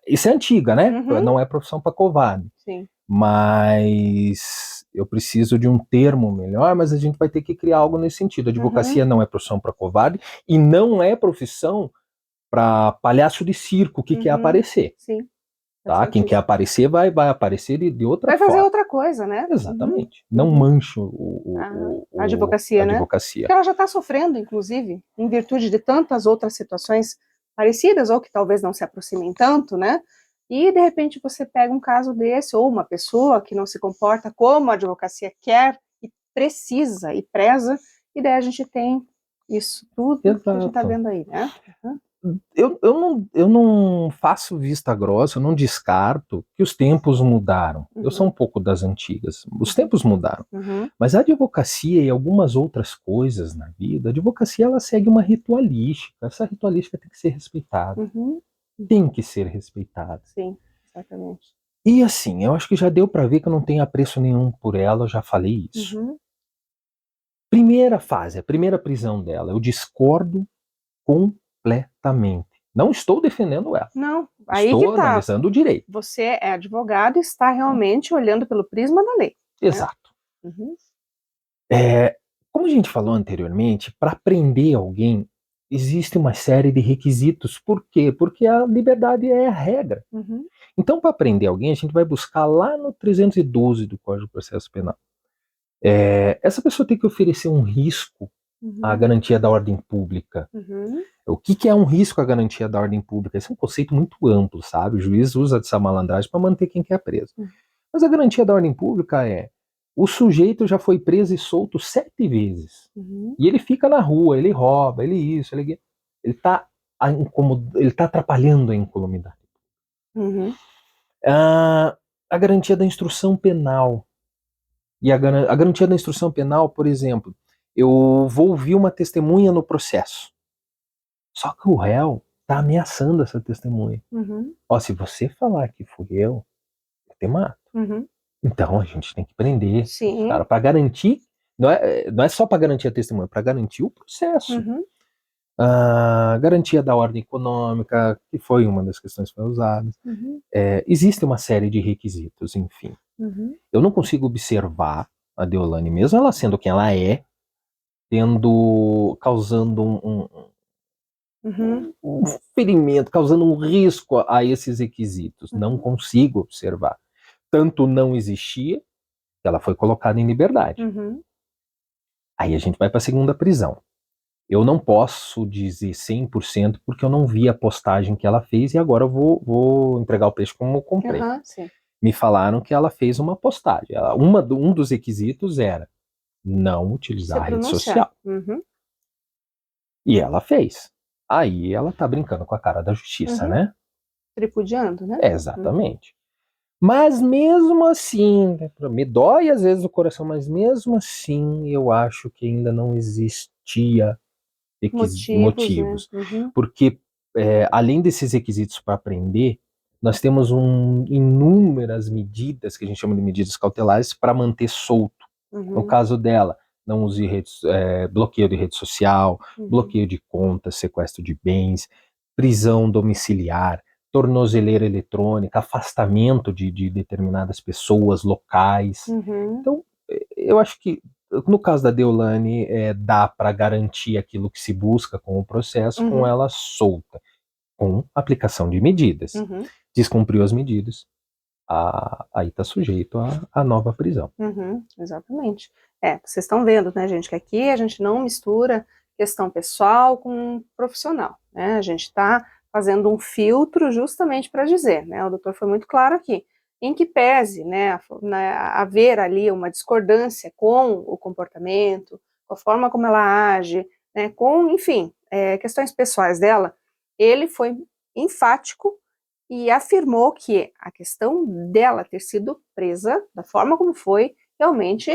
Speaker 3: Isso é antiga, né?
Speaker 1: Uhum.
Speaker 3: Não é profissão para covarde.
Speaker 1: Sim.
Speaker 3: Mas eu preciso de um termo melhor, mas a gente vai ter que criar algo nesse sentido. A advocacia não é profissão para covarde e não é profissão para palhaço de circo que quer aparecer.
Speaker 1: Sim.
Speaker 3: Tá? Quem quer aparecer vai aparecer de outra
Speaker 1: vai
Speaker 3: forma.
Speaker 1: fazer outra coisa, né?
Speaker 3: Exatamente. Não mancha
Speaker 1: a advocacia,
Speaker 3: a
Speaker 1: né?
Speaker 3: advocacia.
Speaker 1: Porque ela já está sofrendo, inclusive, em virtude de tantas outras situações parecidas, ou que talvez não se aproximem tanto, né? E, de repente, você pega um caso desse, ou uma pessoa que não se comporta como a advocacia quer e precisa e preza, e daí a gente tem isso tudo que a gente está vendo aí, né?
Speaker 3: Eu não faço vista grossa, eu não descarto que os tempos mudaram. Eu sou um pouco das antigas. Os tempos mudaram. Mas a advocacia e algumas outras coisas na vida, a advocacia ela segue uma ritualística. Essa ritualística tem que ser respeitada. Tem que ser respeitada.
Speaker 1: Sim, exatamente.
Speaker 3: E assim, eu acho que já deu para ver que eu não tenho apreço nenhum por ela, eu já falei isso. Primeira fase, a primeira prisão dela, eu discordo completamente. Não estou defendendo ela.
Speaker 1: Não, aí
Speaker 3: estou
Speaker 1: que tá.
Speaker 3: analisando o direito.
Speaker 1: Você é advogado e está realmente olhando pelo prisma da lei.
Speaker 3: Exato. Como a gente falou anteriormente, para prender alguém, existe uma série de requisitos. Por quê? Porque a liberdade é a regra. Então, para prender alguém, a gente vai buscar lá no 312 do Código de Processo Penal. Essa pessoa tem que oferecer um risco à garantia da ordem pública. O que é um risco à garantia da ordem pública? Esse é um conceito muito amplo, sabe? O juiz usa dessa malandragem para manter quem quer preso. Mas a garantia da ordem pública é: o sujeito já foi preso e solto 7 vezes. E ele fica na rua, ele rouba, ele está atrapalhando a incolumidade. A garantia da instrução penal. E a garantia da instrução penal, por exemplo, eu vou ouvir uma testemunha no processo. Só que o réu está ameaçando essa testemunha. Ó, se você falar que fui eu te mato. Então a gente tem que prender o cara para garantir. Não é só para garantir a testemunha, é para garantir o processo. Garantia da ordem econômica, que foi uma das questões que foi usada. Existe uma série de requisitos, enfim. Eu não consigo observar a Deolane, mesmo ela sendo quem ela é, causando um ferimento, causando um risco a esses requisitos. Não consigo observar. Tanto não existia, que ela foi colocada em liberdade. Aí a gente vai para a segunda prisão. Eu não posso dizer 100% porque eu não vi a postagem que ela fez e agora eu vou entregar o peixe como eu comprei.
Speaker 1: Sim.
Speaker 3: Me falaram que ela fez uma postagem. Um dos requisitos era não utilizar a rede social. E ela fez. Aí ela tá brincando com a cara da justiça, né?
Speaker 1: Tripudiando, né?
Speaker 3: Exatamente. Mas mesmo assim, me dói às vezes o coração, mas mesmo assim eu acho que ainda não existia motivos.
Speaker 1: Né?
Speaker 3: Porque além desses requisitos para prender, nós temos inúmeras medidas, que a gente chama de medidas cautelares, para manter solto. No caso dela, não use bloqueio de rede social, bloqueio de contas, sequestro de bens, prisão domiciliar, tornozeleira eletrônica, afastamento de determinadas pessoas, locais. Então, eu acho que no caso da Deolane, dá para garantir aquilo que se busca com o processo, com ela solta, com aplicação de medidas. Descumpriu as medidas, aí está sujeito à nova prisão.
Speaker 1: Exatamente. Vocês estão vendo, né, gente, que aqui a gente não mistura questão pessoal com profissional, né? A gente está fazendo um filtro justamente para dizer, né? O doutor foi muito claro aqui, em que pese, né, haver ali uma discordância com o comportamento, com a forma como ela age, né, com, enfim, questões pessoais dela, ele foi enfático e afirmou que a questão dela ter sido presa da forma como foi, realmente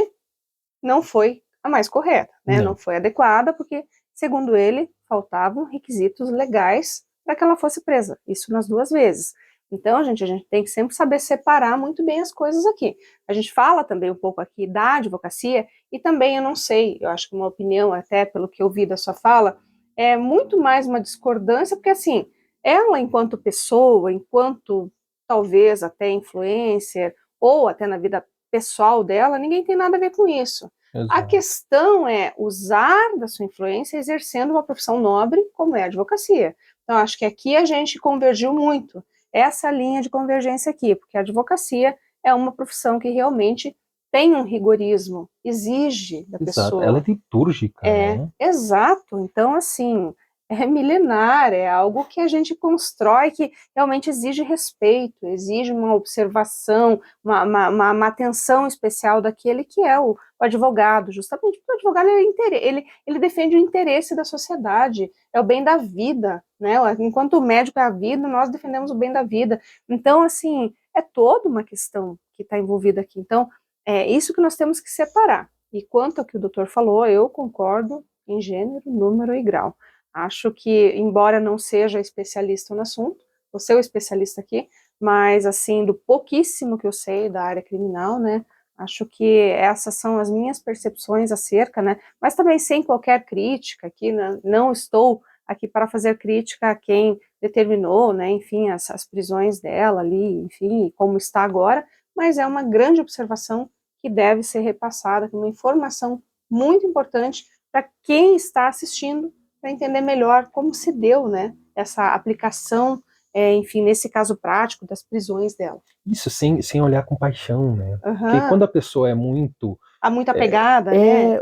Speaker 1: não foi a mais correta, né? Não foi adequada, porque, segundo ele, faltavam requisitos legais para que ela fosse presa, isso nas duas vezes. Então, gente, a gente tem que sempre saber separar muito bem as coisas aqui. A gente fala também um pouco aqui da advocacia, e também, eu não sei, eu acho que uma opinião, até pelo que eu vi da sua fala, é muito mais uma discordância, porque assim, ela enquanto pessoa, enquanto talvez até influencer, ou até na vida pessoal dela, ninguém tem nada a ver com isso.
Speaker 3: Exato.
Speaker 1: A questão é usar da sua influência exercendo uma profissão nobre, como é a advocacia. Então, acho que aqui a gente convergiu muito, essa linha de convergência aqui, porque a advocacia é uma profissão que realmente tem um rigorismo, exige da pessoa.
Speaker 3: Ela é litúrgica, né?
Speaker 1: Exato. Então, assim, é milenar, é algo que a gente constrói, que realmente exige respeito, exige uma observação, uma atenção especial daquele que é o advogado, justamente porque o advogado ele defende o interesse da sociedade, é o bem da vida, né? Enquanto o médico é a vida, nós defendemos o bem da vida. Então, assim, é toda uma questão que está envolvida aqui. Então, é isso que nós temos que separar. E quanto ao que o doutor falou, eu concordo em gênero, número e grau. Acho que, embora não seja especialista no assunto, vou ser o especialista aqui, mas, assim, do pouquíssimo que eu sei da área criminal, né, acho que essas são as minhas percepções acerca, né, mas também sem qualquer crítica aqui, né, não estou aqui para fazer crítica a quem determinou, né, enfim, as prisões dela ali, enfim, como está agora, mas é uma grande observação que deve ser repassada, uma informação muito importante para quem está assistindo, para entender melhor como se deu, né, essa aplicação, enfim, nesse caso prático das prisões dela.
Speaker 3: Isso, sem olhar com paixão, né? Porque quando a pessoa é muito...
Speaker 1: muito apegada, né?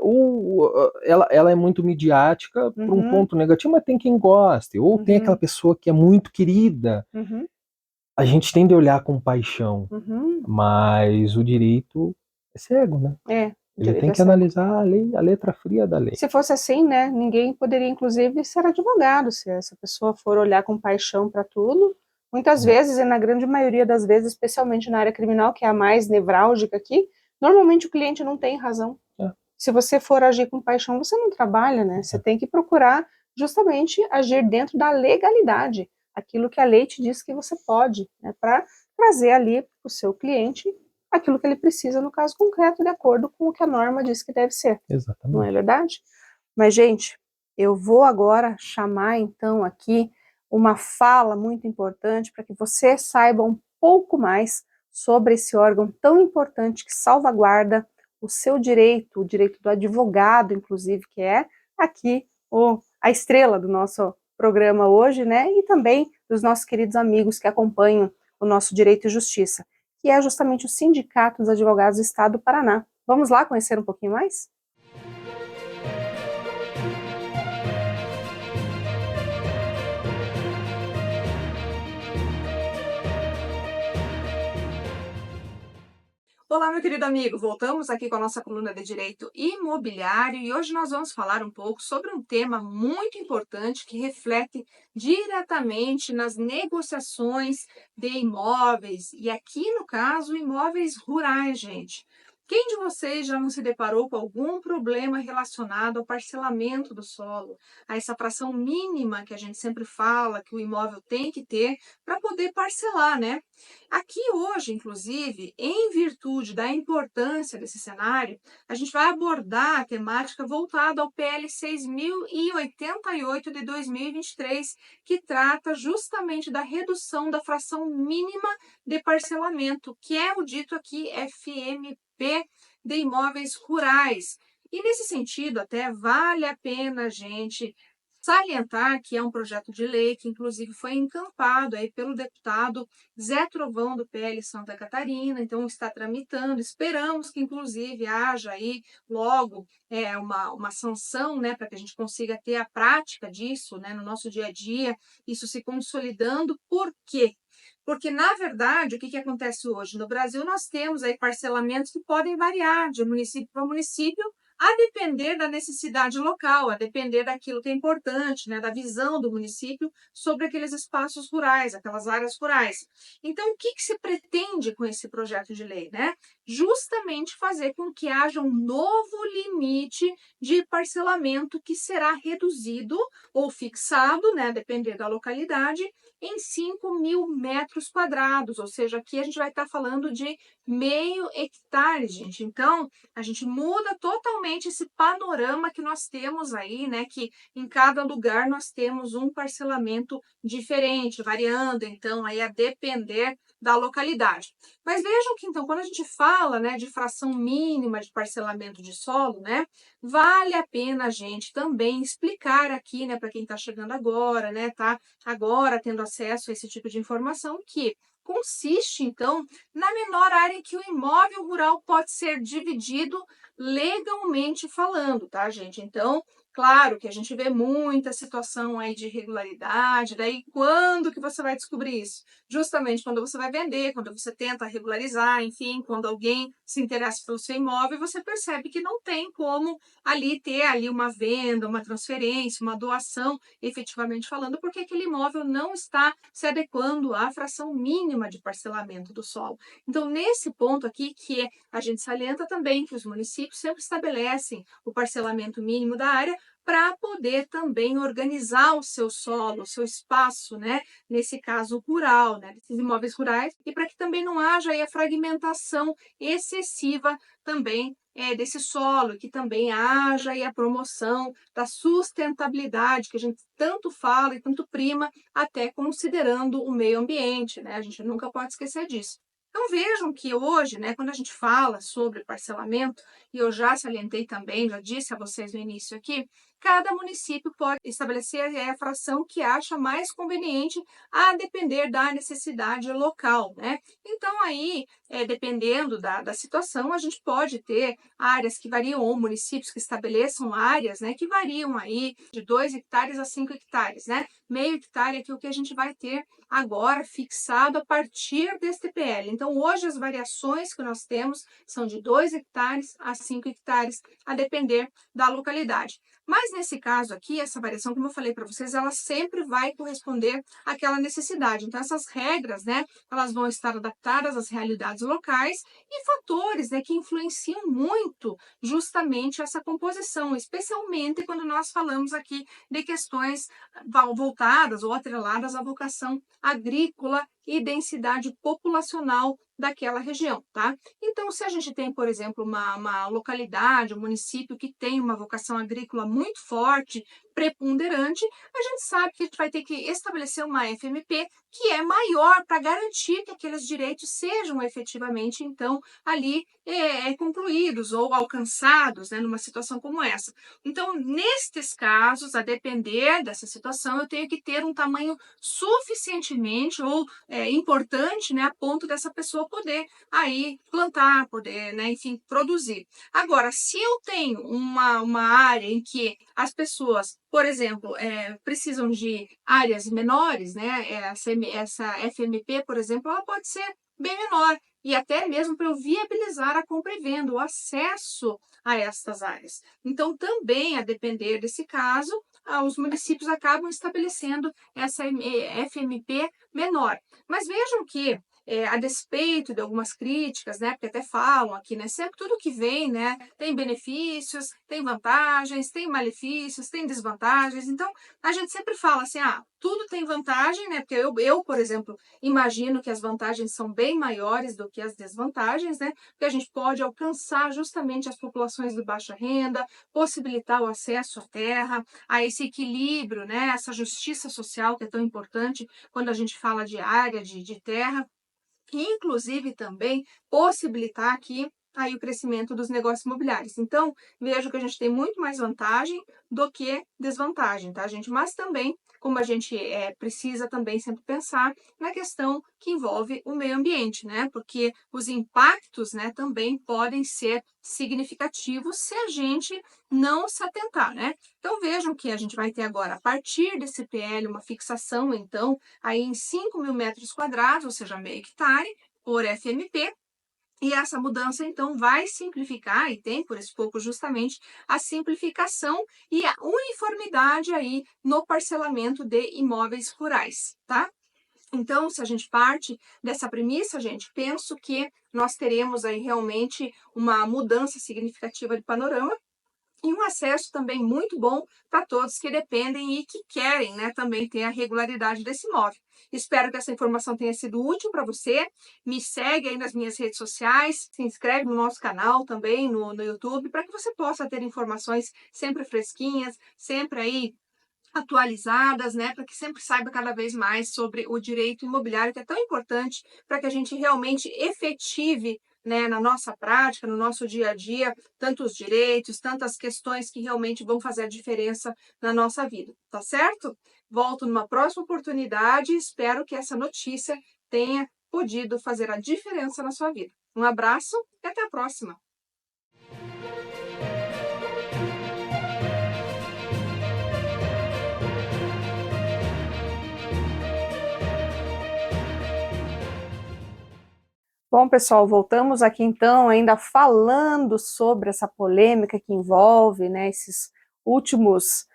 Speaker 3: Ela é muito midiática por um ponto negativo, mas tem quem goste. Ou tem aquela pessoa que é muito querida. A gente tende a olhar com paixão, mas o direito é cego, né? Ele tem que analisar a letra fria da lei.
Speaker 1: Se fosse assim, né, ninguém poderia, inclusive, ser advogado, se essa pessoa for olhar com paixão para tudo. Muitas vezes, e na grande maioria das vezes, especialmente na área criminal, que é a mais nevrálgica aqui, normalmente o cliente não tem razão. Se você for agir com paixão, você não trabalha, né? Você tem que procurar justamente agir dentro da legalidade, aquilo que a lei te diz que você pode, né, para trazer ali para o seu cliente aquilo que ele precisa no caso concreto, de acordo com o que a norma diz que deve ser.
Speaker 3: Exatamente.
Speaker 1: Não é verdade? Mas, gente, Eu vou agora chamar então aqui uma fala muito importante para que você saiba um pouco mais sobre esse órgão tão importante que salvaguarda o seu direito, o direito do advogado, inclusive, que é aqui a estrela do nosso programa hoje, né? E também dos nossos queridos amigos que acompanham o nosso Direito e Justiça, que é justamente o Sindicato dos Advogados do Estado do Paraná. Vamos lá conhecer um pouquinho mais? Olá, meu querido amigo, voltamos aqui com a nossa coluna de Direito Imobiliário e hoje nós vamos falar um pouco sobre um tema muito importante que reflete diretamente nas negociações de imóveis e aqui no caso imóveis rurais, gente. Quem de vocês já não se deparou com algum problema relacionado ao parcelamento do solo, a essa fração mínima que a gente sempre fala que o imóvel tem que ter para poder parcelar, né? Aqui hoje, inclusive, em virtude da importância desse cenário, a gente vai abordar a temática voltada ao PL 6.088 de 2023, que trata justamente da redução da fração mínima de parcelamento, que é o dito aqui FMP de imóveis rurais. E nesse sentido, até vale a pena a gente salientar que é um projeto de lei que, inclusive, foi encampado aí pelo deputado Zé Trovão, do PL Santa Catarina, então está tramitando, esperamos que, inclusive, haja aí logo uma sanção, né, para que a gente consiga ter a prática disso, né, no nosso dia a dia, isso se consolidando. Por quê? Porque, na verdade, o que acontece hoje? No Brasil, nós temos aí parcelamentos que podem variar de município para município, a depender da necessidade local, a depender daquilo que é importante, né, da visão do município sobre aqueles espaços rurais, aquelas áreas rurais. Então, o que se pretende com esse projeto de lei, né? Justamente fazer com que haja um novo limite de parcelamento que será reduzido ou fixado, né, a depender da localidade, em 5.000 metros quadrados, ou seja, aqui a gente vai estar falando de meio hectare, gente. Então, a gente muda totalmente esse panorama que nós temos aí, né? Que em cada lugar nós temos um parcelamento diferente, variando, então, aí a depender da localidade. Mas vejam que, então, quando a gente fala, né, de fração mínima de parcelamento de solo, né, vale a pena a gente também explicar aqui, né, para quem está chegando agora, né, tá agora tendo acesso a esse tipo de informação, que consiste, então, na menor área em que o imóvel rural pode ser dividido legalmente falando, tá, gente? Então, claro que a gente vê muita situação aí de irregularidade, daí quando que você vai descobrir isso? Justamente quando você vai vender, quando você tenta regularizar, enfim, quando alguém se interessa pelo seu imóvel, você percebe que não tem como ali ter ali uma venda, uma transferência, uma doação, efetivamente falando, porque aquele imóvel não está se adequando à fração mínima de parcelamento do solo. Então, nesse ponto aqui, a gente salienta também que os municípios sempre estabelecem o parcelamento mínimo da área para poder também organizar o seu solo, o seu espaço, né? Nesse caso rural, né? Desses imóveis rurais, e para que também não haja aí a fragmentação excessiva também desse solo, que também haja aí a promoção da sustentabilidade, que a gente tanto fala e tanto prima, até considerando o meio ambiente, né? A gente nunca pode esquecer disso. Então vejam que hoje, né, quando a gente fala sobre parcelamento, e eu já salientei também, já disse a vocês no início aqui, cada município pode estabelecer a fração que acha mais conveniente a depender da necessidade local, né? Então aí, dependendo da situação, a gente pode ter áreas que variam, ou municípios que estabeleçam áreas, né, que variam aí de 2 hectares a 5 hectares, né? Meio hectare é o que a gente vai ter agora fixado a partir deste PL. Então, hoje as variações que nós temos são de 2 hectares a 5 hectares, a depender da localidade. Mas nesse caso aqui, essa variação, como eu falei para vocês, ela sempre vai corresponder àquela necessidade. Então, essas regras, né, elas vão estar adaptadas às realidades locais e fatores, né, que influenciam muito justamente essa composição, especialmente quando nós falamos aqui de questões voltadas ou atreladas à vocação agrícola e densidade populacional daquela região, tá? Então, se a gente tem, por exemplo, uma localidade, um município que tem uma vocação agrícola muito forte,
Speaker 6: preponderante, a gente sabe que a gente vai ter que estabelecer uma FMP que é maior para garantir que aqueles direitos sejam efetivamente, então, ali concluídos ou alcançados, né, numa situação como essa. Então, nestes casos, a depender dessa situação, eu tenho que ter um tamanho suficientemente ou importante, né, a ponto dessa pessoa poder aí plantar, poder, né, enfim, produzir. Agora, se eu tenho uma área em que as pessoas, por exemplo, precisam de áreas menores, né, essa FMP, por exemplo, ela pode ser bem menor, e até mesmo para eu viabilizar a compra e venda, o acesso a estas áreas. Então, também, a depender desse caso, os municípios acabam estabelecendo essa FMP menor. Mas vejam que, a despeito de algumas críticas, né, porque até falam aqui, né, sempre tudo que vem, né, tem benefícios, tem vantagens, tem malefícios, tem desvantagens. Então, a gente sempre fala assim, tudo tem vantagem, né, porque eu, por exemplo, imagino que as vantagens são bem maiores do que as desvantagens, né, porque a gente pode alcançar justamente as populações de baixa renda, possibilitar o acesso à terra, a esse equilíbrio, né, essa justiça social que é tão importante quando a gente fala de área, de terra, e inclusive também possibilitar aqui aí o crescimento dos negócios imobiliários. Então, vejo que a gente tem muito mais vantagem do que desvantagem, tá, gente? Mas também, como a gente precisa também sempre pensar na questão que envolve o meio ambiente, né? Porque os impactos, né, também podem ser significativos se a gente não se atentar, né? Então, vejam que a gente vai ter agora, a partir desse PL, uma fixação, então, aí em 5.000 metros quadrados, ou seja, meio hectare, por FMP, e essa mudança, então, vai simplificar, e tem por esse pouco justamente, a simplificação e a uniformidade aí no parcelamento de imóveis rurais, tá? Então, se a gente parte dessa premissa, gente, penso que nós teremos aí realmente uma mudança significativa de panorama, e um acesso também muito bom para todos que dependem e que querem, né, também ter a regularidade desse imóvel. Espero que essa informação tenha sido útil para você. Me segue aí nas minhas redes sociais, se inscreve no nosso canal também no YouTube, para que você possa ter informações sempre fresquinhas, sempre aí atualizadas, né, para que sempre saiba cada vez mais sobre o direito imobiliário, que é tão importante para que a gente realmente efetive, né, na nossa prática, no nosso dia a dia, tantos direitos, tantas questões que realmente vão fazer a diferença na nossa vida, tá certo? Volto numa próxima oportunidade e espero que essa notícia tenha podido fazer a diferença na sua vida. Um abraço e até a próxima!
Speaker 1: Bom, pessoal, voltamos aqui então, ainda falando sobre essa polêmica que envolve, né, esses últimos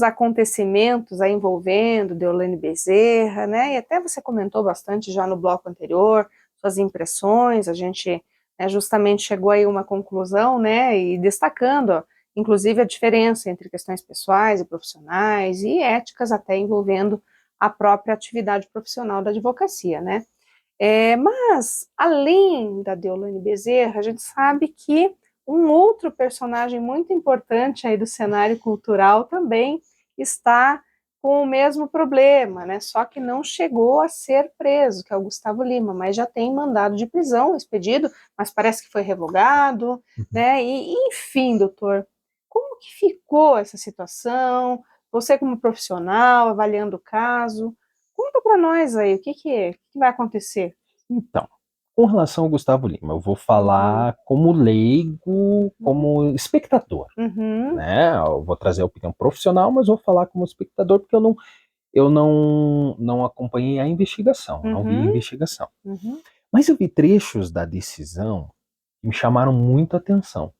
Speaker 1: acontecimentos aí envolvendo Deolane Bezerra, né, e até você comentou bastante já no bloco anterior, suas impressões, a gente, né, justamente chegou aí a uma conclusão, né, e destacando, ó, inclusive a diferença entre questões pessoais e profissionais e éticas até envolvendo a própria atividade profissional da advocacia, né. Mas, além da Deolane Bezerra, a gente sabe que um outro personagem muito importante aí do cenário cultural também está com o mesmo problema, né? Só que não chegou a ser preso, que é o Gustavo Lima, mas já tem mandado de prisão expedido, mas parece que foi revogado, né? E, enfim, doutor, como que ficou essa situação? Você como profissional, avaliando o caso, conta para nós aí, o que vai acontecer?
Speaker 3: Então, com relação ao Gustavo Lima, eu vou falar como leigo, como espectador, né? Eu vou trazer a opinião profissional, mas vou falar como espectador porque eu não acompanhei a investigação, não vi a investigação. Mas eu vi trechos da decisão que me chamaram muito a atenção,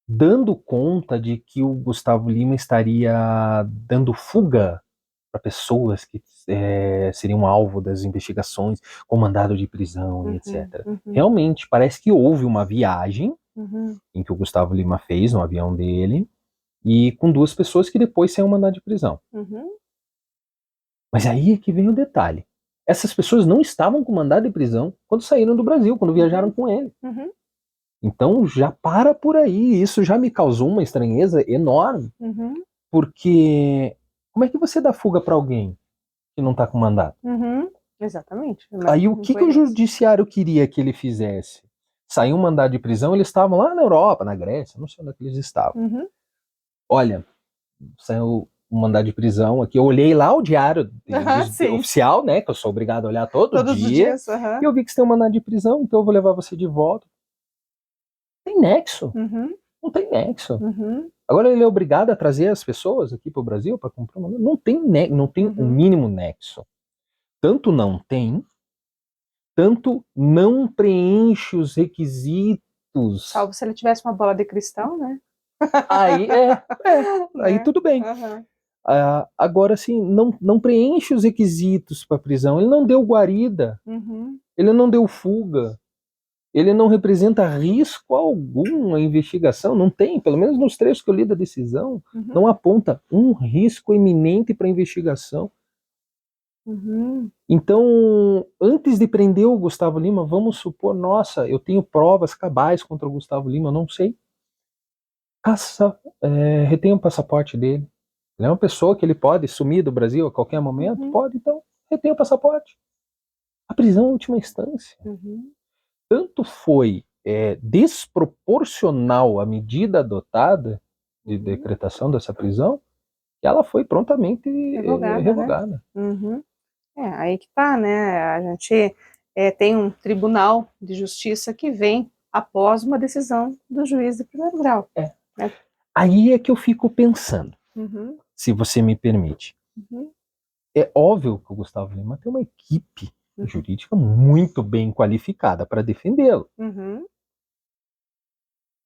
Speaker 3: dando conta de que o Gustavo Lima estaria dando fuga para pessoas que seriam alvo das investigações, com mandado de prisão e etc. Realmente, parece que houve uma viagem em que o Gustavo Lima fez no avião dele, e com 2 pessoas que depois saíram mandado de prisão. Mas aí é que vem o detalhe. Essas pessoas não estavam com mandado de prisão quando saíram do Brasil, quando viajaram com ele. Então já para por aí, isso já me causou uma estranheza enorme. Porque como é que você dá fuga para alguém que não está com mandato?
Speaker 1: Exatamente.
Speaker 3: Aí o que o judiciário queria que ele fizesse? Saiu um mandado de prisão, eles estavam lá na Europa, na Grécia, não sei onde é que eles estavam. Olha, saiu um mandado de prisão aqui, eu olhei lá o diário oficial, né, que eu sou obrigado a olhar todos os dias, e eu vi que você tem um mandado de prisão, então eu vou levar você de volta. Tem nexo. Não tem nexo. Agora ele é obrigado a trazer as pessoas aqui para o Brasil para cumprir uma... Não tem o mínimo nexo. Tanto não tem, tanto não preenche os requisitos.
Speaker 1: Salvo se ele tivesse uma bola de cristal, né?
Speaker 3: Aí aí tudo bem. Agora, assim, não preenche os requisitos para prisão. Ele não deu guarida, ele não deu fuga, ele não representa risco algum à investigação. Não tem, pelo menos nos trechos que eu li da decisão, não aponta um risco iminente para a investigação. Então, antes de prender o Gustavo Lima, vamos supor, nossa, eu tenho provas cabais contra o Gustavo Lima, não sei. Retenha o passaporte dele. Ele é uma pessoa que ele pode sumir do Brasil a qualquer momento? Pode, então retenha o passaporte. A prisão é a última instância. Tanto foi desproporcional a medida adotada de decretação dessa prisão, que ela foi prontamente revogada.
Speaker 1: Né? Aí que tá, né? A gente tem um tribunal de justiça que vem após uma decisão do juiz de primeiro grau. Né?
Speaker 3: Aí é que eu fico pensando, se você me permite. É óbvio que o Gustavo Lima tem uma equipe jurídica muito bem qualificada para defendê-lo.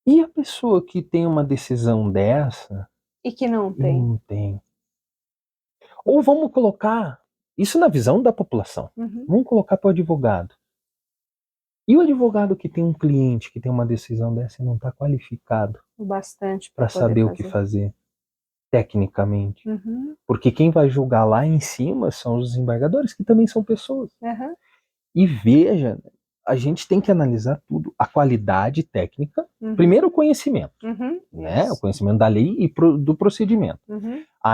Speaker 3: E a pessoa que tem uma decisão dessa...
Speaker 1: E que não tem?
Speaker 3: Não tem. Ou vamos colocar isso na visão da população. Vamos colocar para o advogado. E o advogado que tem um cliente que tem uma decisão dessa e não está qualificado
Speaker 1: bastante
Speaker 3: para saber o que fazer tecnicamente. Porque quem vai julgar lá em cima são os desembargadores, que também são pessoas. E veja, a gente tem que analisar tudo. A qualidade técnica, primeiro o conhecimento. Né? O conhecimento da lei e do procedimento.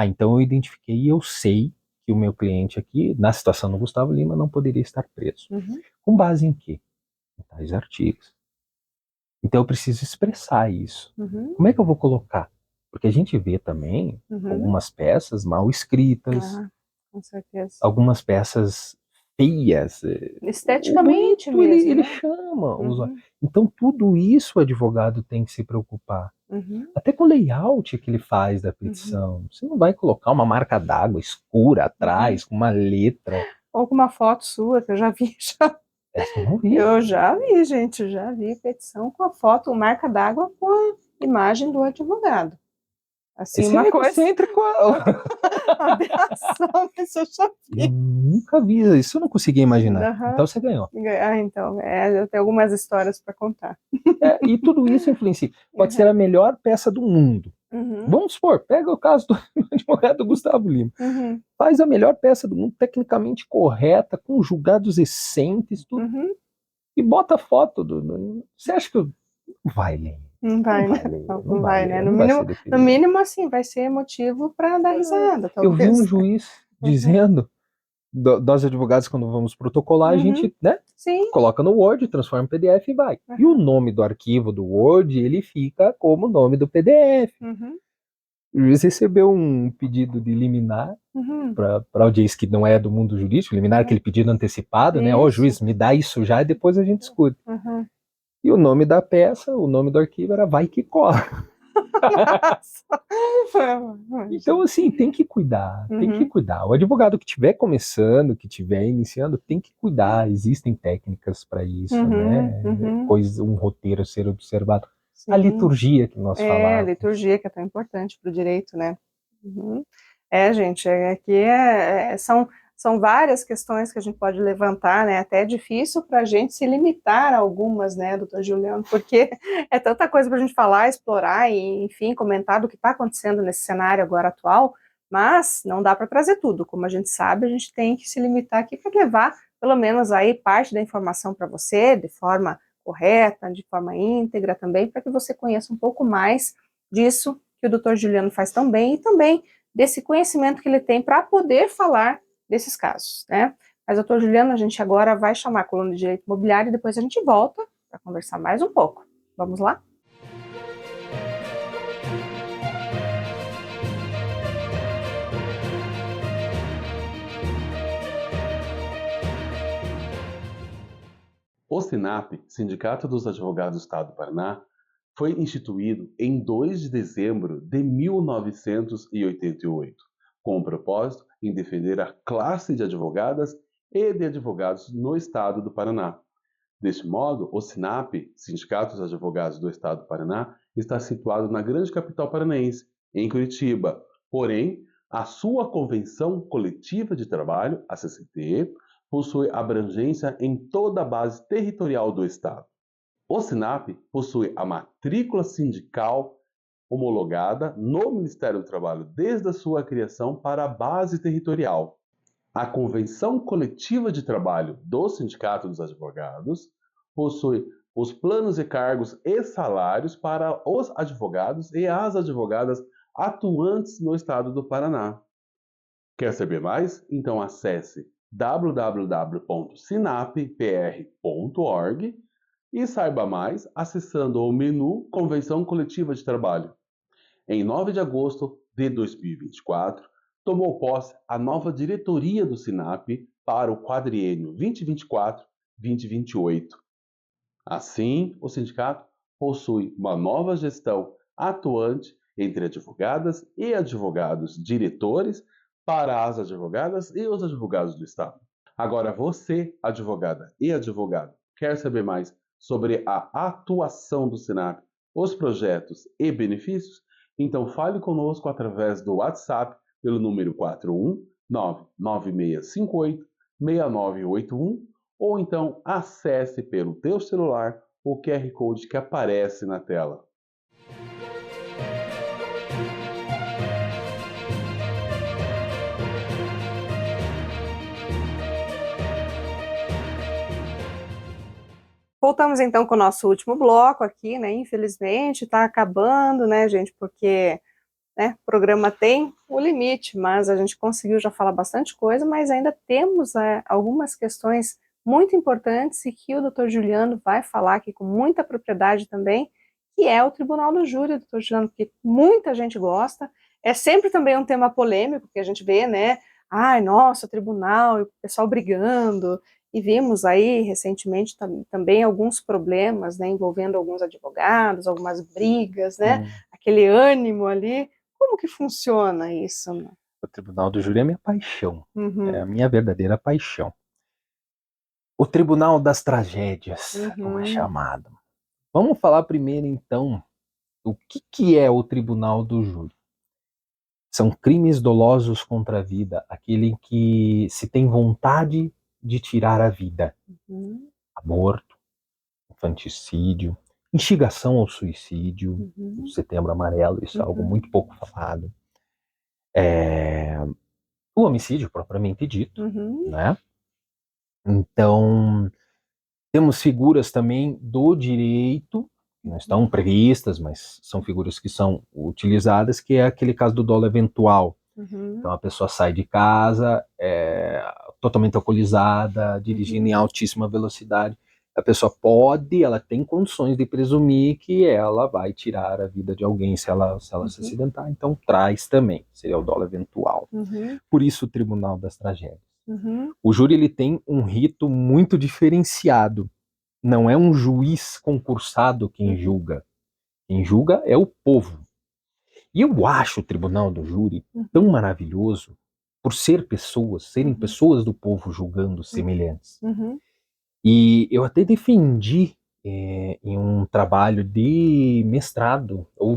Speaker 3: Então eu identifiquei e eu sei que o meu cliente aqui, na situação do Gustavo Lima, não poderia estar preso. Com base em quê? Em tais artigos. Então eu preciso expressar isso. Como é que eu vou colocar? Porque a gente vê também algumas peças mal escritas,
Speaker 1: com certeza.
Speaker 3: algumas peças feias.
Speaker 1: Esteticamente mesmo.
Speaker 3: Ele chama. Então tudo isso o advogado tem que se preocupar. Até com o layout que ele faz da petição. Você não vai colocar uma marca d'água escura atrás, com uma letra.
Speaker 1: Ou com uma foto sua, que eu já vi.
Speaker 3: Essa eu não vi.
Speaker 1: Eu já vi, gente. Já vi petição com a foto, marca d'água com a imagem do advogado. Assim,
Speaker 3: esse
Speaker 1: uma
Speaker 3: coisa excêntrico.
Speaker 1: Aberração, mas eu já vi.
Speaker 3: Eu nunca vi isso, eu não conseguia imaginar. Então você ganhou.
Speaker 1: Então, eu tenho algumas histórias para contar.
Speaker 3: E tudo isso influencia. Pode ser a melhor peça do mundo. Vamos supor, pega o caso do advogado Gustavo Lima. Faz a melhor peça do mundo, tecnicamente correta, com julgados excêntricos, tudo. E bota a foto Você acha que vai ler?
Speaker 1: Não vai, né? No mínimo, assim, vai ser motivo para dar risada.
Speaker 3: Eu vi um juiz dizendo, nós advogados, quando vamos protocolar, a gente, né, coloca no Word, transforma em PDF e vai. E o nome do arquivo do Word, ele fica como o nome do PDF. O juiz recebeu um pedido de liminar para audiência que não é do mundo jurídico, liminar aquele pedido antecipado, né? Ó, juiz, me dá isso já e depois a gente discute. E o nome da peça, o nome do arquivo era Vai Que Corre. Então, assim, tem que cuidar, tem que cuidar. O advogado que estiver começando, que estiver iniciando, tem que cuidar. Existem técnicas para isso, né? Um roteiro a ser observado. A liturgia que nós falamos.
Speaker 1: A liturgia que é tão importante para o direito, né? Gente, aqui são várias questões que a gente pode levantar, né? Até é difícil para a gente se limitar a algumas, né, doutor Juliano, porque é tanta coisa para a gente falar, explorar e, enfim, comentar do que está acontecendo nesse cenário agora atual, mas não dá para trazer tudo. Como a gente sabe, a gente tem que se limitar aqui para levar, pelo menos, aí parte da informação para você, de forma correta, de forma íntegra também, para que você conheça um pouco mais disso que o doutor Juliano faz tão bem e também desse conhecimento que ele tem para poder falar desses casos, né? Mas, doutor Juliano, a gente agora vai chamar a coluna de Direito Imobiliário e depois a gente volta para conversar mais um pouco. Vamos lá?
Speaker 7: O SINAP, Sindicato dos Advogados do Estado do Paraná, foi instituído em 2 de dezembro de 1988, com o propósito em defender a classe de advogadas e de advogados no Estado do Paraná. Deste modo, o SINAP, Sindicato dos Advogados do Estado do Paraná, está situado na grande capital paranaense, em Curitiba. Porém, a sua Convenção Coletiva de Trabalho, a CCT, possui abrangência em toda a base territorial do Estado. O SINAP possui a matrícula sindical homologada no Ministério do Trabalho desde a sua criação para a base territorial. A Convenção Coletiva de Trabalho do Sindicato dos Advogados possui os planos de cargos e salários para os advogados e as advogadas atuantes no Estado do Paraná. Quer saber mais? Então acesse www.sinapr.org e saiba mais acessando o menu Convenção Coletiva de Trabalho. Em 9 de agosto de 2024, tomou posse a nova diretoria do SINAP para o quadriênio 2024-2028. Assim, o sindicato possui uma nova gestão atuante entre advogadas e advogados diretores para as advogadas e os advogados do Estado. Agora, você, advogada e advogado, quer saber mais sobre a atuação do SINAP, os projetos e benefícios? Então fale conosco através do WhatsApp pelo número 41996586981 ou então acesse pelo teu celular o QR Code que aparece na tela.
Speaker 1: Voltamos então com o nosso último bloco aqui, né? Infelizmente está acabando, né, gente? Porque, né, o programa tem o limite, mas a gente conseguiu já falar bastante coisa, mas ainda temos algumas questões muito importantes e que o doutor Juliano vai falar aqui com muita propriedade também, que é o Tribunal do Júri, doutor Juliano, porque muita gente gosta. É sempre também um tema polêmico, que a gente vê, né? Ai, nossa, tribunal, e o pessoal brigando. E vimos aí recentemente também alguns problemas, né, envolvendo alguns advogados, algumas brigas, né, aquele ânimo ali. Como que funciona isso? Né?
Speaker 3: O Tribunal do Júri é minha paixão,
Speaker 1: Uhum.
Speaker 3: é a minha verdadeira paixão. O Tribunal das Tragédias, como é chamado. Vamos falar primeiro, então, o que é o Tribunal do Júri. São crimes dolosos contra a vida, aquele em que se tem vontade de tirar a vida. Aborto, infanticídio, instigação ao suicídio, o Setembro Amarelo, isso é algo muito pouco falado. O homicídio propriamente dito, né? Então, temos figuras também do direito, que não estão previstas, mas são figuras que são utilizadas, que é aquele caso do dolo eventual. Então a pessoa sai de casa, totalmente alcoolizada, dirigindo em altíssima velocidade. A pessoa ela tem condições de presumir que ela vai tirar a vida de alguém se ela se acidentar, então traz também, seria o dolo eventual. Por isso o Tribunal das Tragédias. O júri ele tem um rito muito diferenciado. Não é um juiz concursado quem julga. Quem julga é o povo. E eu acho o Tribunal do Júri tão maravilhoso por serem pessoas do povo julgando semelhantes. E eu até defendi em um trabalho de mestrado ou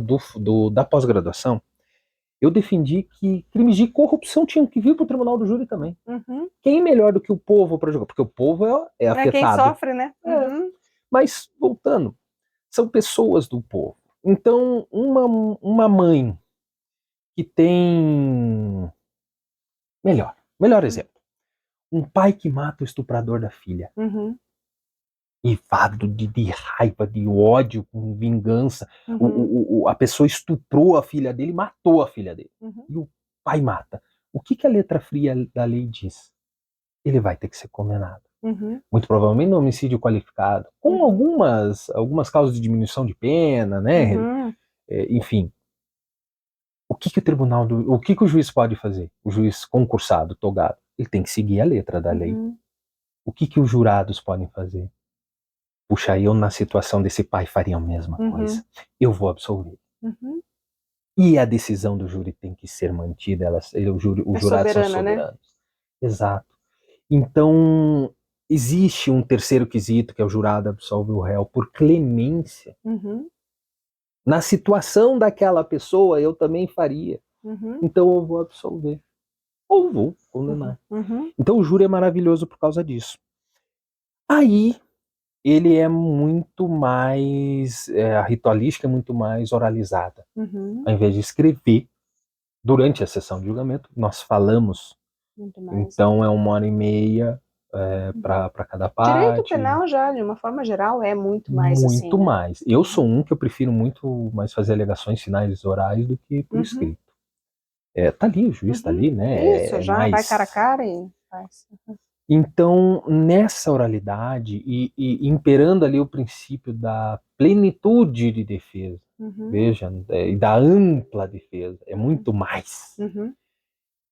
Speaker 3: da pós-graduação, eu defendi que crimes de corrupção tinham que vir para o Tribunal do Júri também. Quem melhor do que o povo para julgar? Porque o povo é afetado.
Speaker 1: Quem sofre, né?
Speaker 3: Mas, voltando, são pessoas do povo. Então, uma mãe que tem... Melhor exemplo. Um pai que mata o estuprador da filha. uivado de raiva, de ódio, com vingança.
Speaker 1: Uhum.
Speaker 3: A pessoa estuprou a filha dele, matou a filha dele.
Speaker 1: Uhum.
Speaker 3: E o pai mata. O que a letra fria da lei diz? Ele vai ter que ser condenado.
Speaker 1: Uhum.
Speaker 3: Muito provavelmente no homicídio qualificado, com algumas causas de diminuição de pena, né?
Speaker 1: Uhum.
Speaker 3: Enfim. O que o juiz pode fazer? O juiz concursado, togado, ele tem que seguir a letra da lei.
Speaker 1: Uhum.
Speaker 3: O que os jurados podem fazer? Puxa, eu na situação desse pai faria a mesma coisa. Eu vou absolver.
Speaker 1: Uhum.
Speaker 3: E a decisão do júri tem que ser mantida, os jurados são
Speaker 1: soberana, né?
Speaker 3: soberanos. Exato. Então, existe um terceiro quesito, que é o jurado absolve o réu por clemência.
Speaker 1: Uhum.
Speaker 3: Na situação daquela pessoa, eu também faria.
Speaker 1: Uhum.
Speaker 3: Então eu vou absolver. Ou vou condenar.
Speaker 1: Uhum.
Speaker 3: Então o júri é maravilhoso por causa disso. Aí, ele é muito mais... a ritualística é muito mais oralizada.
Speaker 1: Uhum.
Speaker 3: Ao invés de escrever, durante a sessão de julgamento, nós falamos.
Speaker 1: Muito mais.
Speaker 3: Então é 1h30 para cada parte.
Speaker 1: Direito penal já, de uma forma geral, é muito mais assim,
Speaker 3: Muito
Speaker 1: né?
Speaker 3: mais. Eu sou um que eu prefiro muito mais fazer alegações finais orais do que por escrito. Tá ali, o juiz tá ali, né?
Speaker 1: Isso, já vai cara a cara e faz.
Speaker 3: Então, nessa oralidade e imperando ali o princípio da plenitude de defesa, veja, e da ampla defesa, é muito mais.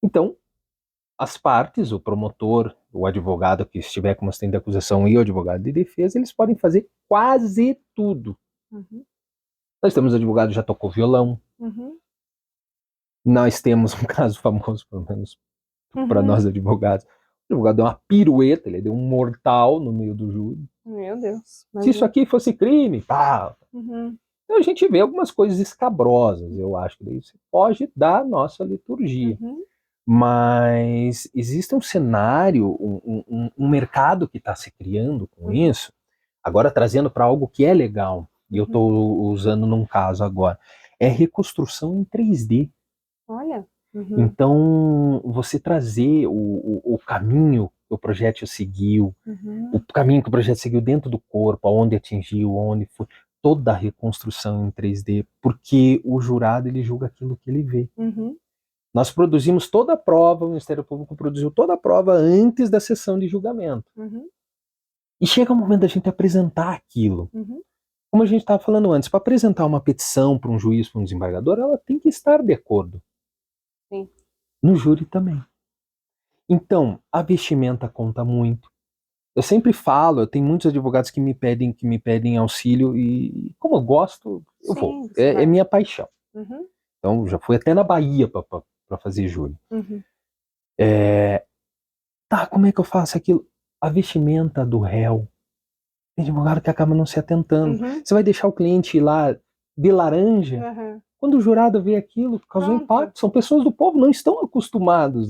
Speaker 3: Então, as partes, o promotor, o advogado que estiver como assistente de acusação e o advogado de defesa, eles podem fazer quase tudo. Nós temos advogado que já tocou violão. Nós temos um caso famoso, pelo menos para nós advogados. O advogado deu uma pirueta, ele deu um mortal no meio do júri.
Speaker 1: Meu Deus.
Speaker 3: Se isso aqui fosse crime, pá. Então a gente vê algumas coisas escabrosas, eu acho que isso foge da nossa liturgia. Mas existe um cenário, um mercado que está se criando com isso, agora trazendo para algo que é legal, e eu estou usando num caso agora, é reconstrução em 3D.
Speaker 1: Olha.
Speaker 3: Então, você trazer o caminho que o projeto seguiu, o caminho que o projeto seguiu dentro do corpo, aonde atingiu, onde foi, toda a reconstrução em 3D, porque o jurado ele julga aquilo que ele vê. Nós produzimos toda a prova, o Ministério Público produziu toda a prova antes da sessão de julgamento. E chega o momento da gente apresentar aquilo. Como a gente estava falando antes, para apresentar uma petição para um juiz, para um desembargador, ela tem que estar de acordo.
Speaker 1: Sim.
Speaker 3: No júri também. Então, a vestimenta conta muito. Eu sempre falo, eu tenho muitos advogados que me pedem auxílio e como eu gosto, eu vou. É minha paixão. Então, já fui até na Bahia para fazer júri. Tá, como é que eu faço aquilo? A vestimenta do réu. Tem advogado que acaba não se atentando. Você vai deixar o cliente ir lá de laranja? Quando o jurado vê aquilo, causou impacto. São pessoas do povo, não estão acostumados.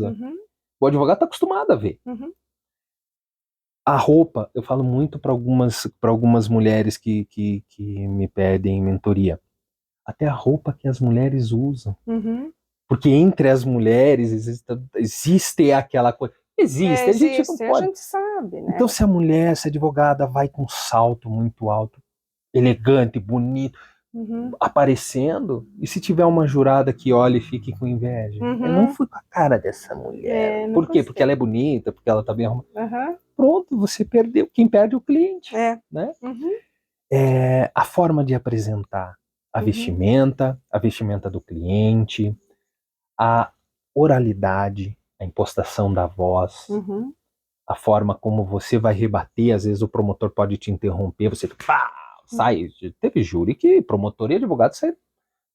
Speaker 3: O advogado está acostumado a ver. A roupa, eu falo muito para algumas mulheres que me pedem mentoria. Até a roupa que as mulheres usam. Porque entre as mulheres existe aquela coisa. Existe, a gente não pode.
Speaker 1: A gente sabe, né?
Speaker 3: Então, se a mulher, se a advogada vai com um salto muito alto, elegante, bonito, aparecendo, e se tiver uma jurada que olhe e fique com inveja? Eu não fui com a cara dessa mulher. Por quê? Porque ela é bonita, porque ela tá bem arrumada. Pronto, você perdeu. Quem perde é o cliente. Né? A forma de apresentar a vestimenta do cliente, a oralidade, a impostação da voz, a forma como você vai rebater. Às vezes o promotor pode te interromper, você sai. Teve júri que promotor e advogado saíram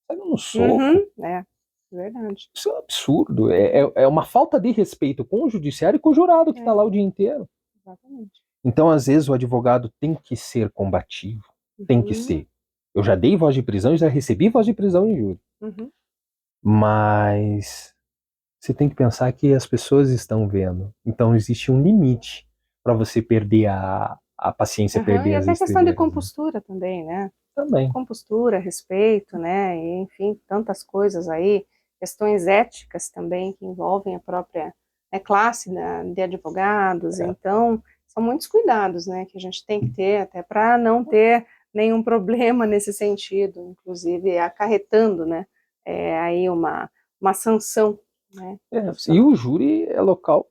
Speaker 3: no soco.
Speaker 1: É verdade.
Speaker 3: Isso é um absurdo. É uma falta de respeito com o judiciário e com o jurado que está lá o dia inteiro.
Speaker 1: Exatamente.
Speaker 3: Então, às vezes, o advogado tem que ser combativo. Tem que ser. Eu já dei voz de prisão e já recebi voz de prisão em júri. Mas você tem que pensar que as pessoas estão vendo. Então, existe um limite para você perder a paciência, perder as
Speaker 1: estribeiras. E até questão de
Speaker 3: né?
Speaker 1: compostura também, né?
Speaker 3: Também.
Speaker 1: Compostura, respeito, né? E, enfim, tantas coisas aí. Questões éticas também que envolvem a própria classe de advogados. Então, são muitos cuidados, né, que a gente tem que ter até para não ter nenhum problema nesse sentido, inclusive acarretando, né, aí uma sanção, né,
Speaker 3: E
Speaker 1: profissional.
Speaker 3: o júri é local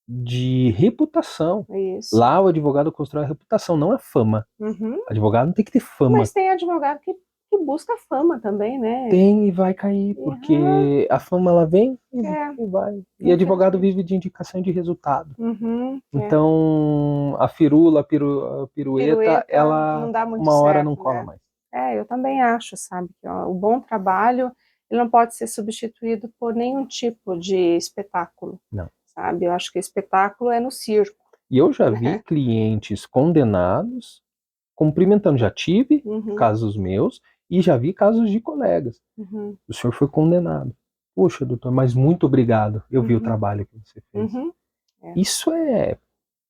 Speaker 3: de reputação.
Speaker 1: Isso.
Speaker 3: Lá o advogado constrói a reputação, não a fama.
Speaker 1: Uhum.
Speaker 3: Advogado não tem que ter fama.
Speaker 1: Mas tem advogado que busca fama também, né?
Speaker 3: Tem e vai cair, porque a fama ela vem e vai. E advogado vive de indicação de resultado.
Speaker 1: Uhum,
Speaker 3: Então a firula, a pirueta, ela
Speaker 1: não dá muito
Speaker 3: uma hora
Speaker 1: certo,
Speaker 3: não cola
Speaker 1: né?
Speaker 3: mais.
Speaker 1: Eu também acho, sabe, que ó, o bom trabalho ele não pode ser substituído por nenhum tipo de espetáculo.
Speaker 3: Não.
Speaker 1: Sabe? Eu acho que o espetáculo é no circo.
Speaker 3: E eu já vi clientes condenados cumprimentando, já tive casos meus e já vi casos de colegas. O senhor foi condenado. Poxa, doutor, mas muito obrigado. Eu vi o trabalho que você fez. Isso é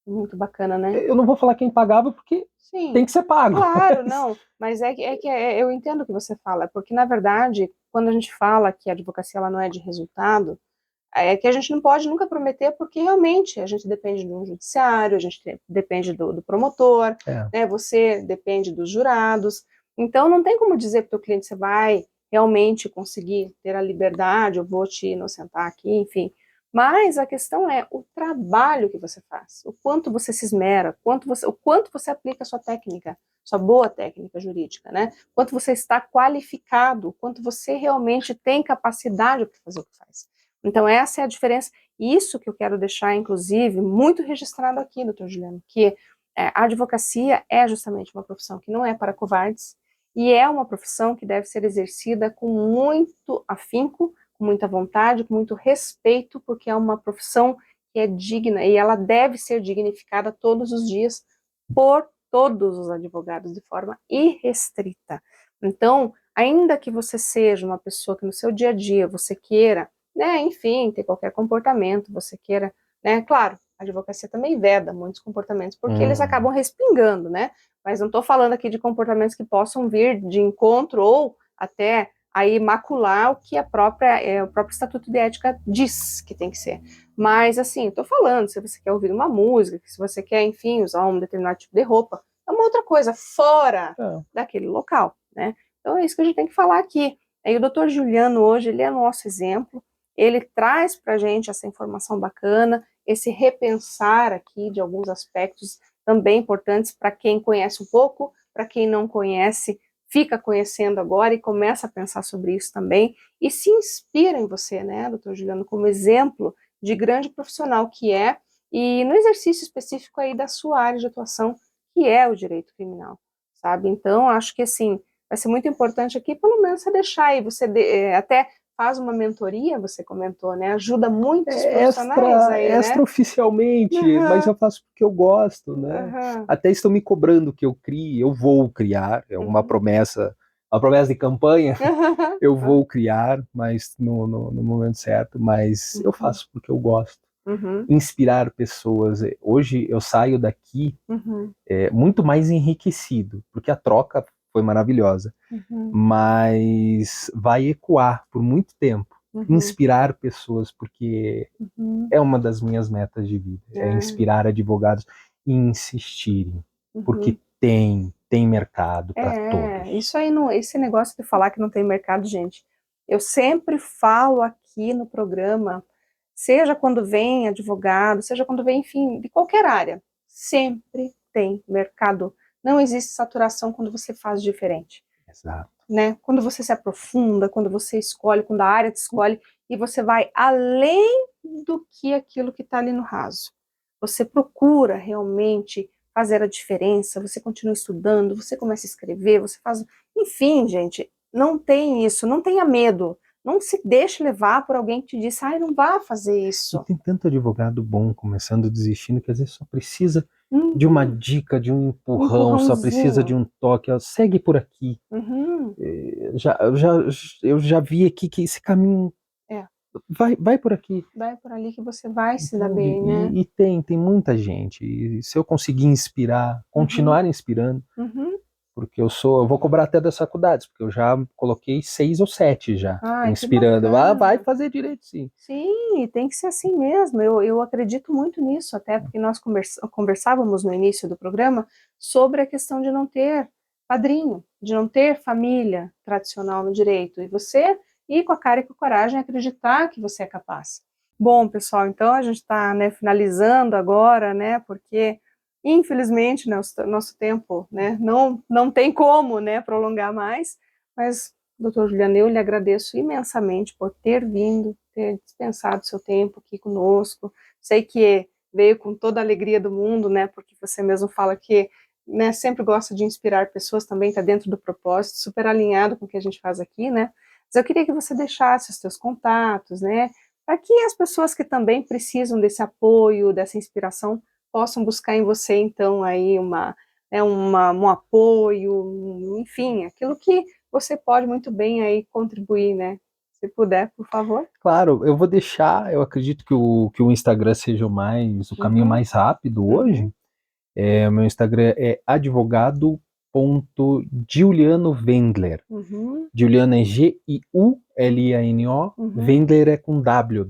Speaker 1: muito bacana, né?
Speaker 3: Eu não vou falar quem pagava porque tem que ser pago.
Speaker 1: Claro, não. Mas eu entendo o que você fala, porque na verdade, quando a gente fala que a advocacia ela não é de resultado, é que a gente não pode nunca prometer, porque realmente a gente depende de um judiciário, a gente depende do promotor, né? Você depende dos jurados. Então não tem como dizer para o teu cliente você vai realmente conseguir ter a liberdade, eu vou te inocentar aqui, enfim. Mas a questão é o trabalho que você faz, o quanto você se esmera, o quanto você aplica a sua técnica, sua boa técnica jurídica, né? Quanto você está qualificado, quanto você realmente tem capacidade para fazer o que faz. Então essa é a diferença, isso que eu quero deixar, inclusive, muito registrado aqui, doutor Juliano, que a advocacia é justamente uma profissão que não é para covardes, e é uma profissão que deve ser exercida com muito afinco, com muita vontade, com muito respeito, porque é uma profissão que é digna, e ela deve ser dignificada todos os dias por todos os advogados de forma irrestrita. Então, ainda que você seja uma pessoa que no seu dia a dia você queira, né, enfim, ter qualquer comportamento, você queira, né, claro, a advocacia também veda muitos comportamentos, porque eles acabam respingando, né, mas não estou falando aqui de comportamentos que possam vir de encontro ou até aí macular o que o próprio Estatuto de Ética diz que tem que ser. Mas, assim, estou falando, se você quer ouvir uma música, se você quer, enfim, usar um determinado tipo de roupa, é uma outra coisa, fora daquele local, né? Então é isso que a gente tem que falar aqui. E o doutor Juliano hoje, ele é nosso exemplo, ele traz para a gente essa informação bacana, esse repensar aqui de alguns aspectos também importantes para quem conhece um pouco, para quem não conhece, fica conhecendo agora e começa a pensar sobre isso também, e se inspira em você, né, doutor Juliano, como exemplo de grande profissional que é, e no exercício específico aí da sua área de atuação, que é o direito criminal, sabe? Então, acho que, assim, vai ser muito importante aqui, pelo menos, você deixar aí, você até faz uma mentoria, você comentou, né? Ajuda muitos profissionais aí,
Speaker 3: extraoficialmente, mas eu faço porque eu gosto, né? Até estou me cobrando que eu crie, eu vou criar, é uma promessa de campanha, eu vou criar, mas no momento certo, mas eu faço porque eu gosto. Inspirar pessoas. Hoje eu saio daqui muito mais enriquecido, porque a troca foi maravilhosa, mas vai ecoar por muito tempo. Inspirar pessoas, porque é uma das minhas metas de vida, é inspirar advogados e insistirem, porque tem mercado para todos.
Speaker 1: Isso aí, esse negócio de falar que não tem mercado, gente, eu sempre falo aqui no programa, seja quando vem advogado, seja quando vem, enfim, de qualquer área, sempre tem mercado. Não existe saturação quando você faz diferente.
Speaker 3: Exato.
Speaker 1: Né? Quando você se aprofunda, quando você escolhe, quando a área te escolhe, e você vai além do que aquilo que está ali no raso. Você procura realmente fazer a diferença, você continua estudando, você começa a escrever, você faz... Enfim, gente, não tem isso, não tenha medo. Não se deixe levar por alguém que te disse, não vá fazer isso.
Speaker 3: E tem tanto advogado bom começando, desistindo, que às vezes só precisa de uma dica, de um empurrão, só precisa de um toque, segue por aqui. Eu já vi aqui que esse caminho vai por aqui.
Speaker 1: Vai por ali que você vai se dar bem, né?
Speaker 3: E tem muita gente. E se eu conseguir inspirar, continuar inspirando, porque que eu vou cobrar até das faculdades, porque eu já coloquei 6 ou 7 já,
Speaker 1: Ai, que
Speaker 3: inspirando.
Speaker 1: bacana.
Speaker 3: Vai fazer direito, sim.
Speaker 1: Sim, tem que ser assim mesmo. Eu acredito muito nisso, até porque nós conversávamos no início do programa sobre a questão de não ter padrinho, de não ter família tradicional no direito. E você ir com a cara e com a coragem acreditar que você é capaz. Bom, pessoal, então a gente está, né, finalizando agora, né, porque infelizmente, né, o nosso tempo, né, não tem como, né, prolongar mais, mas, doutor Juliano, eu lhe agradeço imensamente por ter vindo, ter dispensado seu tempo aqui conosco. Sei que veio com toda a alegria do mundo, né, porque você mesmo fala que, né, sempre gosta de inspirar pessoas, também está dentro do propósito, super alinhado com o que a gente faz aqui, né. Mas eu queria que você deixasse os seus contatos, né, para que as pessoas que também precisam desse apoio, dessa inspiração, possam buscar em você, então, aí um apoio, enfim, aquilo que você pode muito bem aí contribuir, né? Se puder, por favor.
Speaker 3: Claro, eu vou deixar, eu acredito que o Instagram seja o caminho mais rápido hoje. O meu Instagram é advogado.Giuliano Wendler. Giuliano é Giuliano, Wendler é com Wendler.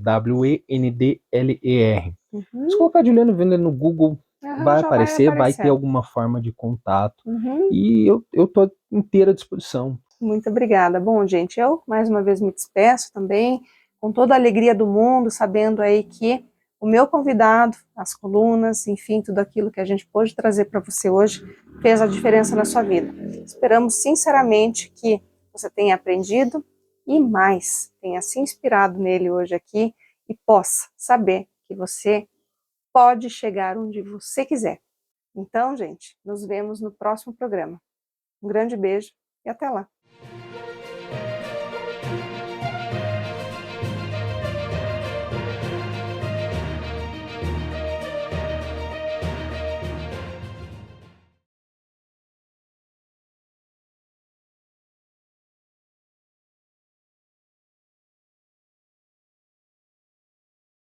Speaker 3: Se colocar Giuliano Wendler no Google, vai aparecer, vai ter alguma forma de contato. E eu tô inteira à disposição.
Speaker 1: Muito obrigada. Bom, gente, eu mais uma vez me despeço também, com toda a alegria do mundo, sabendo aí que o meu convidado, as colunas, enfim, tudo aquilo que a gente pôde trazer para você hoje, fez a diferença na sua vida. Esperamos sinceramente que você tenha aprendido e mais, tenha se inspirado nele hoje aqui e possa saber que você pode chegar onde você quiser. Então, gente, nos vemos no próximo programa. Um grande beijo e até lá.